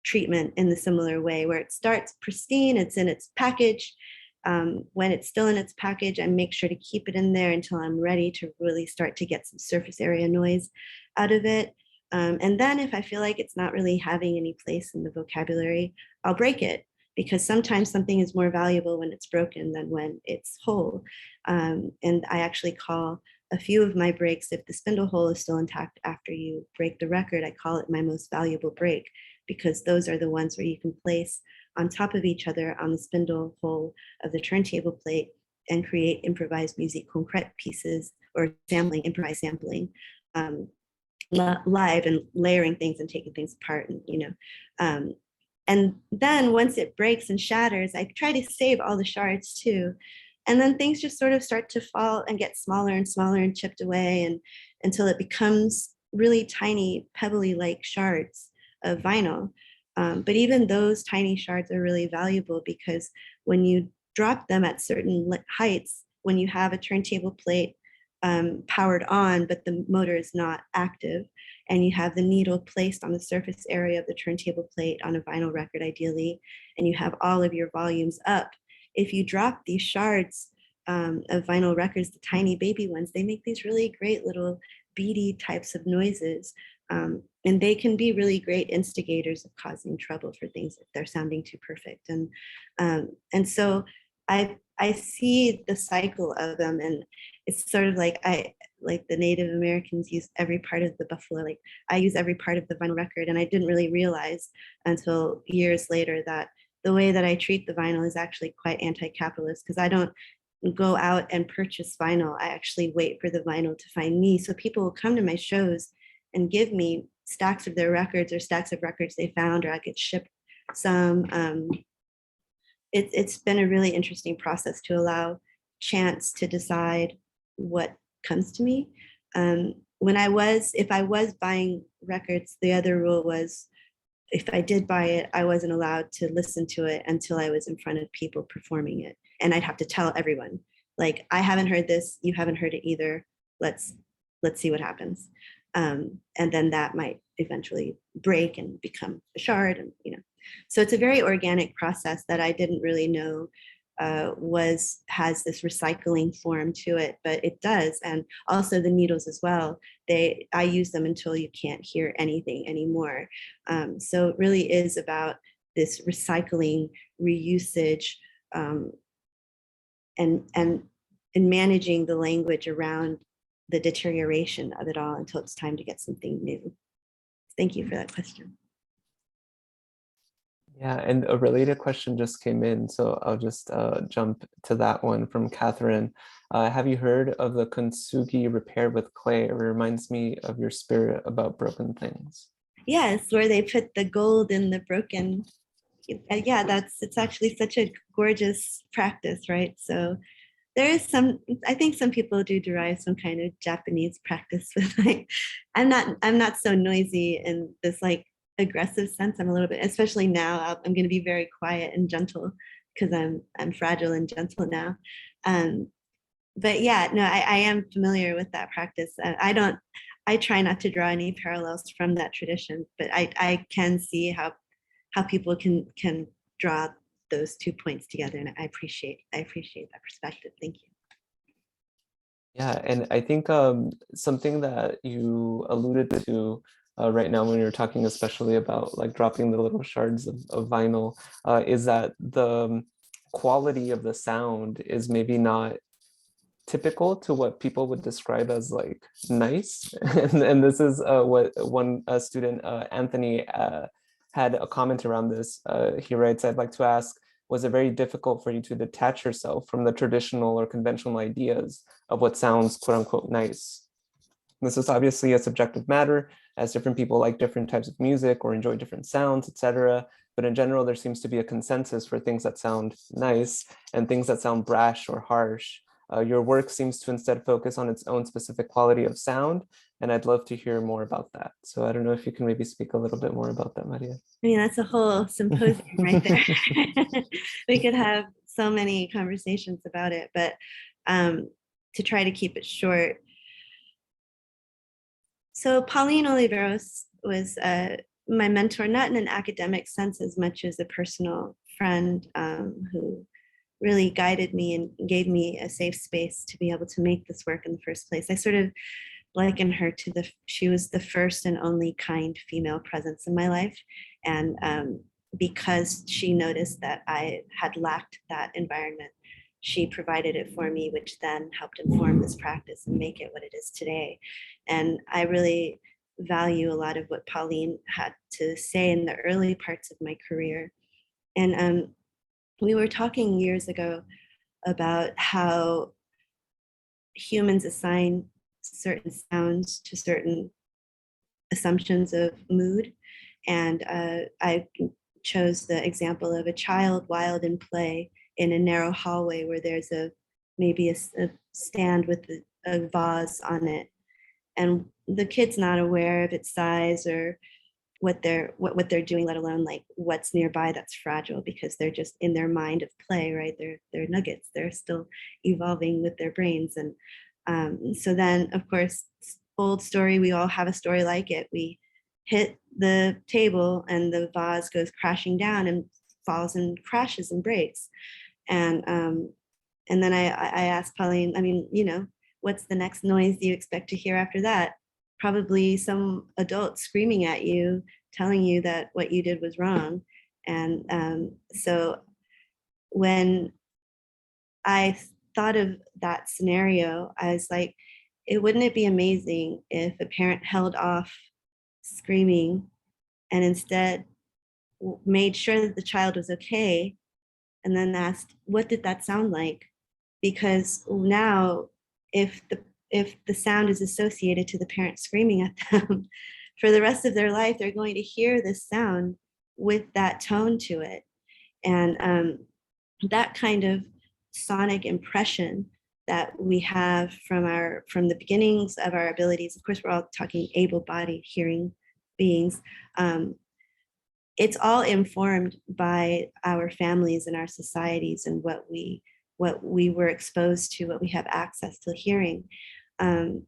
treatment in the similar way, where it starts pristine, it's in its package. When it's still in its package, I make sure to keep it in there until I'm ready to really start to get some surface area noise out of it. And then if I feel like it's not really having any place in the vocabulary, I'll break it, because sometimes something is more valuable when it's broken than when it's whole. And I actually call a few of my breaks, if the spindle hole is still intact after you break the record, I call it my most valuable break, because those are the ones where you can place on top of each other on the spindle hole of the turntable plate and create improvised musique concrète pieces, or sampling, improvised sampling, live, and layering things and taking things apart, and and then once it breaks and shatters, I try to save all the shards too. And then things just sort of start to fall and get smaller and smaller and chipped away, and until it becomes really tiny, pebbly like shards of vinyl. But even those tiny shards are really valuable, because when you drop them at certain heights, when you have a turntable plate powered on, but the motor is not active, and you have the needle placed on the surface area of the turntable plate on a vinyl record ideally, and you have all of your volumes up, if you drop these shards of vinyl records, the tiny baby ones, they make these really great little beady types of noises. And they can be really great instigators of causing trouble for things if they're sounding too perfect. And so I see the cycle of them, and it's sort of like the Native Americans use every part of the buffalo. Like I use every part of the vinyl record, and I didn't really realize until years later that the way that I treat the vinyl is actually quite anti-capitalist, because I don't go out and purchase vinyl. I actually wait for the vinyl to find me. So people will come to my shows and give me stacks of their records, or stacks of records they found, or I could ship some. It's been a really interesting process to allow chance to decide what comes to me. If I was buying records, the other rule was, if I did buy it, I wasn't allowed to listen to it until I was in front of people performing it. And I'd have to tell everyone, like, I haven't heard this, you haven't heard it either. Let's see what happens. And then that might eventually break and become a shard, and so it's a very organic process that I didn't really know has this recycling form to it, but it does. And also the needles as well. I use them until you can't hear anything anymore. So it really is about this recycling, reusage, and managing the language around the deterioration of it all until it's time to get something new. Thank you for that question. Yeah, and a related question just came in, so I'll just jump to that one from Catherine. Have you heard of the kintsugi repaired with clay? It reminds me of your spirit about broken things. Yes, where they put the gold in the broken. Yeah, it's actually such a gorgeous practice, right? So there is some, I think some people do derive some kind of Japanese practice with like, I'm not so noisy in this like aggressive sense. I'm a little bit, especially now, I'm going to be very quiet and gentle because I'm fragile and gentle now. But yeah, no, I am familiar with that practice. I try not to draw any parallels from that tradition, but I can see how people can draw those 2 points together, and I appreciate that perspective. Thank you. Yeah, and I think something that you alluded to right now when you're talking, especially about like dropping the little shards of vinyl, is that the quality of the sound is maybe not typical to what people would describe as like nice. And this is what one student, Anthony, had a comment around this. He writes, I'd like to ask, was it very difficult for you to detach yourself from the traditional or conventional ideas of what sounds quote unquote nice? This is obviously a subjective matter, as different people like different types of music or enjoy different sounds, etc. But in general, there seems to be a consensus for things that sound nice and things that sound brash or harsh. Your work seems to instead focus on its own specific quality of sound, and I'd love to hear more about that. So I don't know if you can maybe speak a little bit more about that, Maria. I mean, that's a whole symposium right there. We could have so many conversations about it, but to try to keep it short. So Pauline Oliveros was my mentor, not in an academic sense as much as a personal friend who really guided me and gave me a safe space to be able to make this work in the first place. I sort of liken her to she was the first and only kind female presence in my life. And because she noticed that I had lacked that environment, she provided it for me, which then helped inform this practice and make it what it is today. And I really value a lot of what Pauline had to say in the early parts of my career. And we were talking years ago about how humans assign certain sounds to certain assumptions of mood. And I chose the example of a child wild in play in a narrow hallway where there's maybe a stand with a vase on it. And the kid's not aware of its size or what they're doing, let alone like what's nearby that's fragile, because they're just in their mind of play, right? They're nuggets. They're still evolving with their brains. And so then, of course, old story, we all have a story like it. We hit the table and the vase goes crashing down and falls and crashes and breaks. And then I asked Pauline, I mean, what's the next noise you expect to hear after that? Probably some adult screaming at you, telling you that what you did was wrong. And so when I thought of that scenario, I was like, wouldn't it be amazing if a parent held off screaming and instead made sure that the child was okay, and then asked, what did that sound like? Because now, if the sound is associated to the parent screaming at them, for the rest of their life, they're going to hear this sound with that tone to it. And that kind of sonic impression that we have from the beginnings of our abilities, of course, we're all talking able-bodied hearing beings, it's all informed by our families and our societies and what we were exposed to, what we have access to hearing. And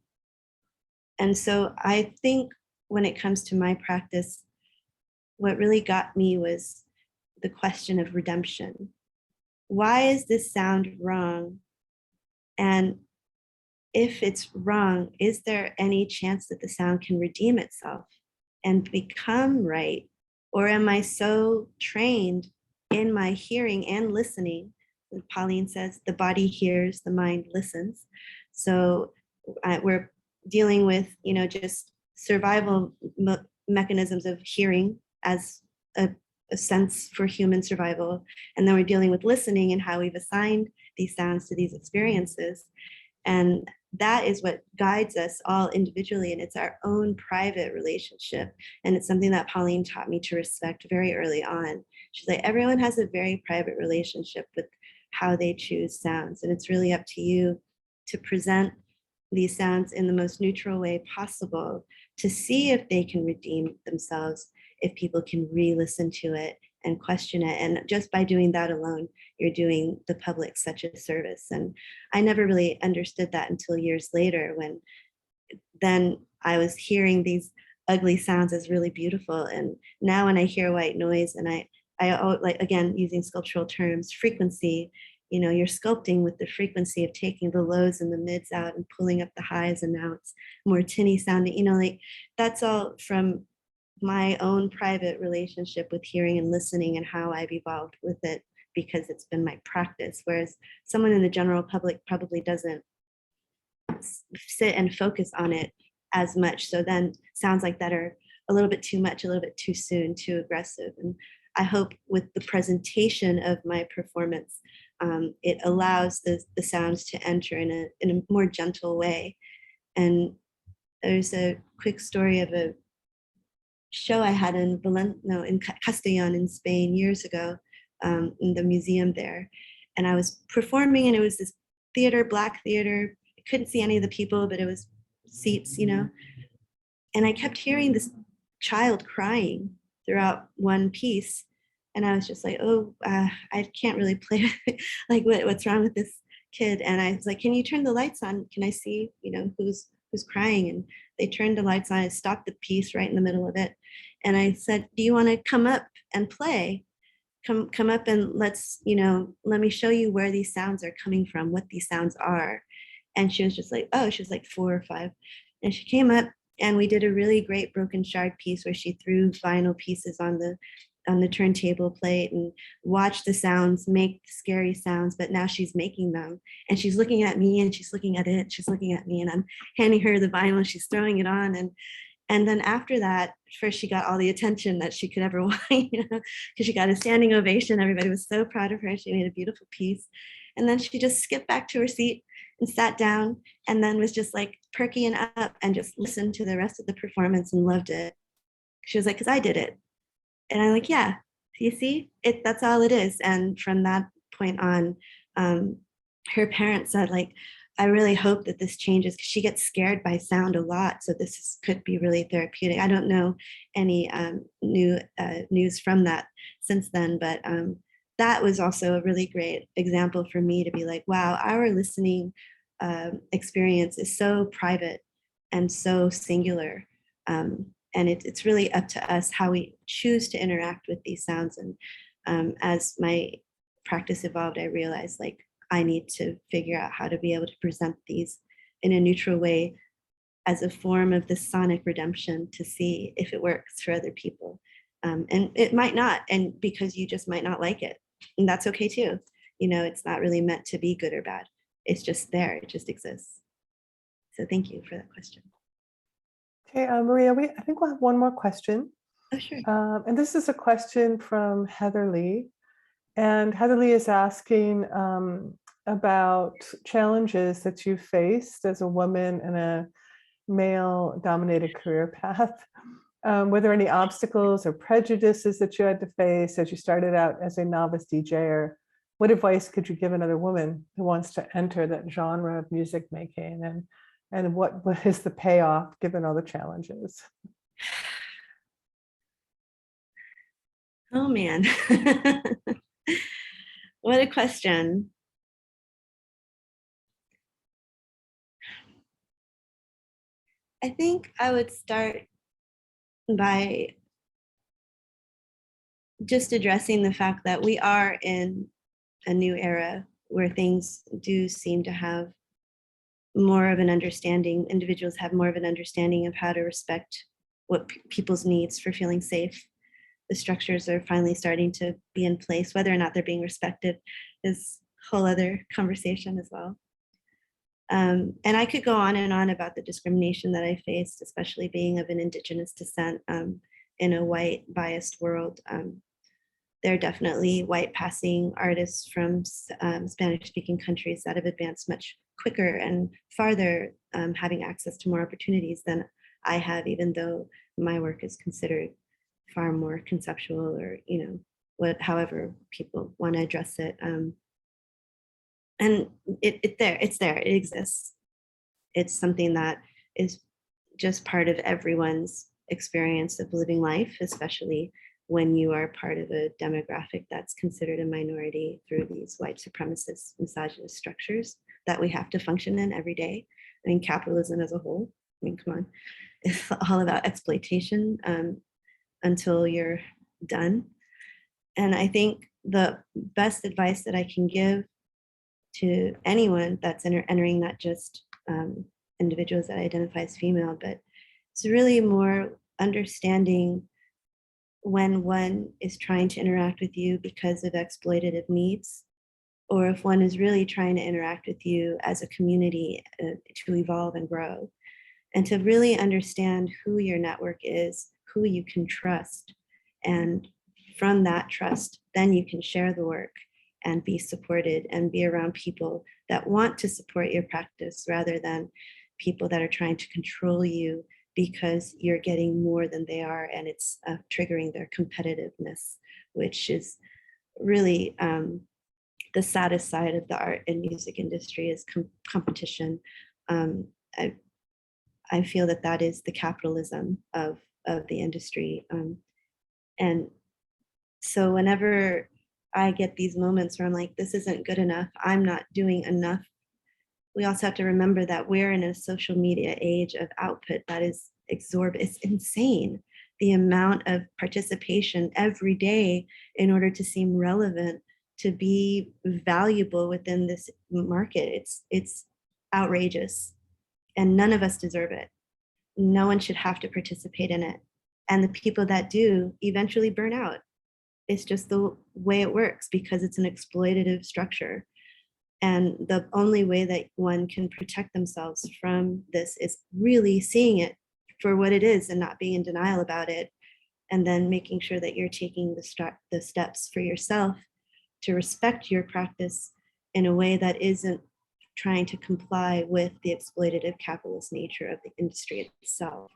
so I think when it comes to my practice, what really got me was the question of redemption. Why is this sound wrong? And if it's wrong, is there any chance that the sound can redeem itself and become right? Or am I so trained in my hearing and listening? Pauline says the body hears, the mind listens. So we're dealing with, just survival mechanisms of hearing as a sense for human survival. And then we're dealing with listening and how we've assigned these sounds to these experiences. And that is what guides us all individually. And it's our own private relationship. And it's something that Pauline taught me to respect very early on. She's like, everyone has a very private relationship with how they choose sounds. And it's really up to you to present these sounds in the most neutral way possible, to see if they can redeem themselves, if people can re-listen to it and question it. And just by doing that alone, you're doing the public such a service. And I never really understood that until years later, when then I was hearing these ugly sounds as really beautiful. And now when I hear white noise, and I like, again, using sculptural terms, frequency, you know, you're sculpting with the frequency of taking the lows and the mids out and pulling up the highs, and now it's more tinny sounding, you know, like that's all from my own private relationship with hearing and listening and how I've evolved with it, because it's been my practice. Whereas someone in the general public probably doesn't sit and focus on it as much. So then sounds like that are a little bit too much, a little bit too soon, too aggressive. And I hope with the presentation of my performance, it allows the sounds to enter in a more gentle way. And there's a quick story of a show I had in Castellon in Spain years ago, in the museum there. And I was performing, and it was this theater, black theater. I couldn't see any of the people, but it was seats, you know. And I kept hearing this child crying throughout one piece. And I was just like, oh, I can't really play with it. Like, what's wrong with this kid? And I was like, can you turn the lights on? Can I see, you know, who's crying? And they turned the lights on. I stopped the piece right in the middle of it. And I said, do you want to come up and play? Come up and let's, you know, let me show you where these sounds are coming from, what these sounds are. And she was just like, oh, she was like 4 or 5. And she came up, and we did a really great broken shard piece where she threw vinyl pieces on the turntable plate and watched the sounds make scary sounds, but now she's making them. And she's looking at me, and she's looking at it, she's looking at me, and I'm handing her the vinyl, and she's throwing it on. And then after that, first she got all the attention that she could ever want, you know, because she got a standing ovation. Everybody was so proud of her. She made a beautiful piece. And then she just skipped back to her seat and sat down, and then was just like perking up and just listened to the rest of the performance and loved it. She was like, because I did it. And I'm like, yeah, you see, that's all it is. And from that point on, her parents said, like, I really hope that this changes, because she gets scared by sound a lot. So this could be really therapeutic. I don't know any new news from that since then, but that was also a really great example for me to be like, wow, our listening experience is so private and so singular. And it's really up to us how we choose to interact with these sounds. And as my practice evolved, I realized, like, I need to figure out how to be able to present these in a neutral way as a form of the sonic redemption, to see if it works for other people. And it might not, and because you just might not like it. And that's okay too. You know, it's not really meant to be good or bad. It's just there, it just exists. So thank you for that question. Okay, Maria, I think we'll have one more question. Oh, sure. And this is a question from Heather Lee. And Heather Lee is asking about challenges that you faced as a woman in a male-dominated career path. Were there any obstacles or prejudices that you had to face as you started out as a novice DJ? Or what advice could you give another woman who wants to enter that genre of music making? And what is the payoff given all the challenges? Oh, man. What a question. I think I would start by just addressing the fact that we are in a new era where things do seem to have more of an understanding. Individuals have more of an understanding of how to respect what people's needs for feeling safe. The structures are finally starting to be in place. Whether or not they're being respected is a whole other conversation as well. And I could go on and on about the discrimination that I faced, especially being of an Indigenous descent in a white biased world. There are definitely white passing artists from Spanish speaking countries that have advanced much quicker and farther, having access to more opportunities than I have, even though my work is considered far more conceptual, or, you know, however people want to address it. And it's there, it exists. It's something that is just part of everyone's experience of living life, especially when you are part of a demographic that's considered a minority through these white supremacist, misogynist structures that we have to function in every day. I mean, capitalism as a whole, I mean, come on, it's all about exploitation until you're done. And I think the best advice that I can give to anyone that's entering, not just individuals that identify as female, but it's really more understanding when one is trying to interact with you because of exploitative needs, or if one is really trying to interact with you as a community to evolve and grow, and to really understand who your network is, who you can trust. And from that trust, then you can share the work and be supported and be around people that want to support your practice rather than people that are trying to control you because you're getting more than they are, and it's triggering their competitiveness, which is really the saddest side of the art and music industry is competition. I feel that that is the capitalism of the industry. And so whenever I get these moments where I'm like, this isn't good enough, I'm not doing enough, we also have to remember that we're in a social media age of output that is exorbitant. It's insane, the amount of participation every day in order to seem relevant, to be valuable within this market. It's outrageous, and none of us deserve it. No one should have to participate in it. And the people that do eventually burn out. It's just the way it works because it's an exploitative structure. And the only way that one can protect themselves from this is really seeing it for what it is and not being in denial about it. And then making sure that you're taking the steps for yourself to respect your practice in a way that isn't trying to comply with the exploitative capitalist nature of the industry itself.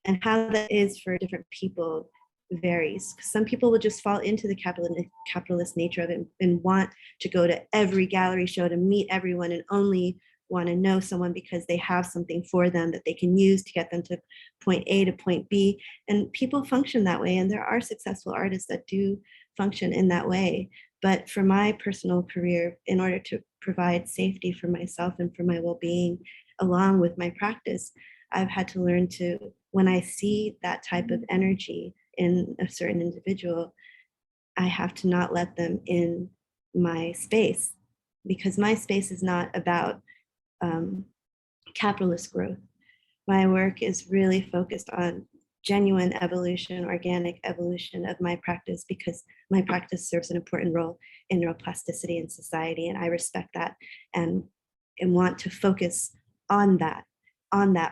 And how that is for different people varies. Some people will just fall into the capitalist nature of it and want to go to every gallery show to meet everyone and only want to know someone because they have something for them that they can use to get them to point A to point B. And people function that way. And there are successful artists that do function in that way. But for my personal career, in order to provide safety for myself and for my well-being, along with my practice, I've had to learn to, when I see that type of energy in a certain individual, I have to not let them in my space, because my space is not about capitalist growth. My work is really focused on genuine evolution, organic evolution of my practice, because my practice serves an important role in neuroplasticity in society, and I respect that and want to focus on that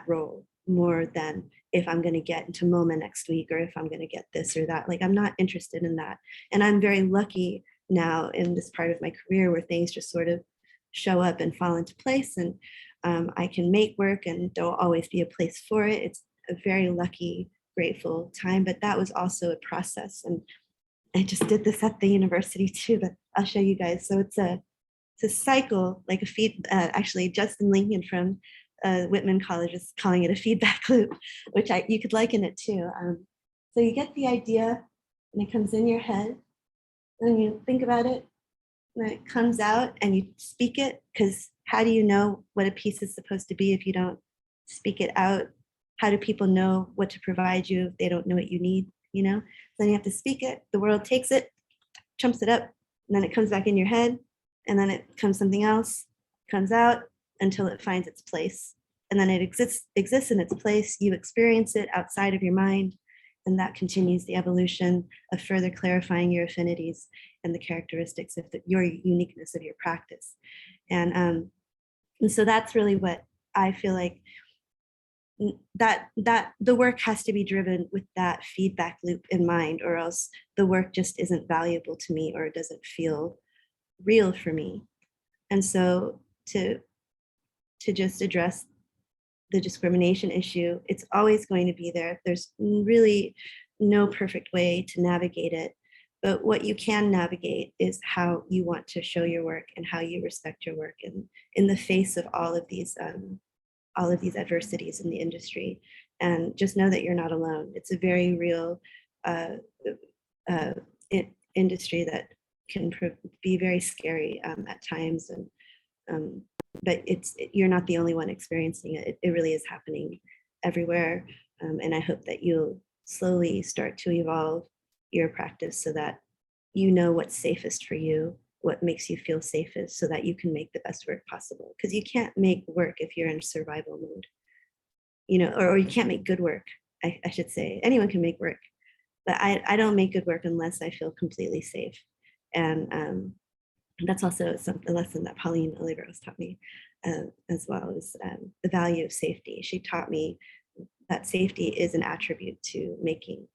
role more than if I'm going to get into MoMA next week or if I'm going to get this or that. Like, I'm not interested in that. And I'm very lucky now in this part of my career where things just sort of show up and fall into place, and I can make work and there'll always be a place for it. It's a very lucky, grateful time, but that was also a process. And I just did this at the university too, but I'll show you guys. So it's a cycle, like actually Justin Lincoln from Whitman College is calling it a feedback loop, which you could liken it to. So you get the idea and it comes in your head, and you think about it, and it comes out and you speak it, because how do you know what a piece is supposed to be if you don't speak it out? How do people know what to provide you if they don't know what you need, you know? So then you have to speak it, the world takes it, chumps it up, and then it comes back in your head, and then it becomes something else, comes out until it finds its place. And then it exists in its place, you experience it outside of your mind, and that continues the evolution of further clarifying your affinities and the characteristics of your uniqueness of your practice. And so that's really what I feel like, that the work has to be driven with that feedback loop in mind, or else the work just isn't valuable to me or doesn't feel real for me. And so to just address the discrimination issue, it's always going to be there. There's really no perfect way to navigate it, But what you can navigate is how you want to show your work and how you respect your work in the face of all of these adversities in the industry. And just know that you're not alone. It's a very real industry that can be very scary at times. But you're not the only one experiencing it. It really is happening everywhere. And I hope that you'll slowly start to evolve your practice so that you know what's safest for you, what makes you feel safest, so that you can make the best work possible. Because you can't make work if you're in survival mode, or you can't make good work, I should say. Anyone can make work, but I don't make good work unless I feel completely safe. And that's also a lesson that Pauline Oliveros taught me as well, is the value of safety. She taught me that safety is an attribute to making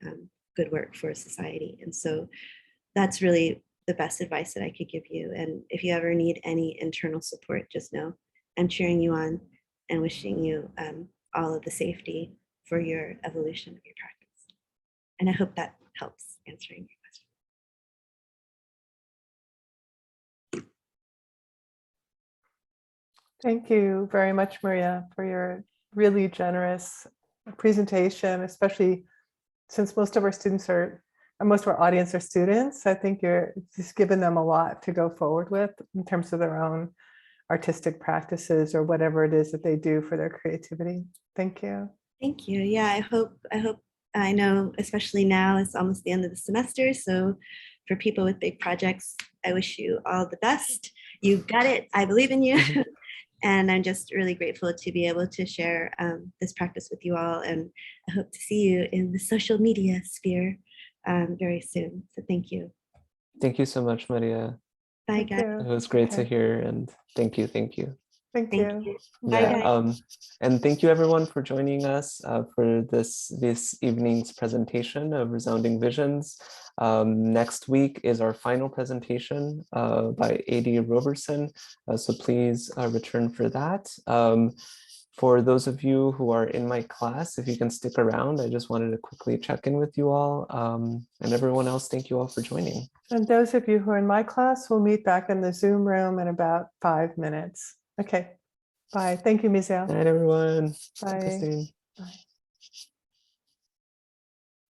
good work for society. And so that's really the best advice that I could give you. And if you ever need any internal support, just know I'm cheering you on and wishing you all of the safety for your evolution of your practice. And I hope that helps answering your question. Thank you very much, Maria, for your really generous presentation, especially since most of our audience are students. I think you're just giving them a lot to go forward with in terms of their own artistic practices or whatever it is that they do for their creativity. Thank you. Thank you. Yeah, I know, especially now it's almost the end of the semester. So for people with big projects, I wish you all the best. You got it. I believe in you. And I'm just really grateful to be able to share this practice with you all. And I hope to see you in the social media sphere very soon. So thank you. Thank you so much, Maria. Bye, guys. It was great to hear, and thank you. Thank you. Bye, Yeah, guys. and thank you everyone for joining us for this evening's presentation of Resounding Visions. Next week is our final presentation by A.D. Roberson, so please return for that. For those of you who are in my class, if you can stick around, I just wanted to quickly check in with you all. And everyone else, thank you all for joining. And those of you who are in my class, we'll meet back in the Zoom room in about 5 minutes. Okay, bye. Thank you, Misael. Good night, everyone. Bye. Christine. Bye.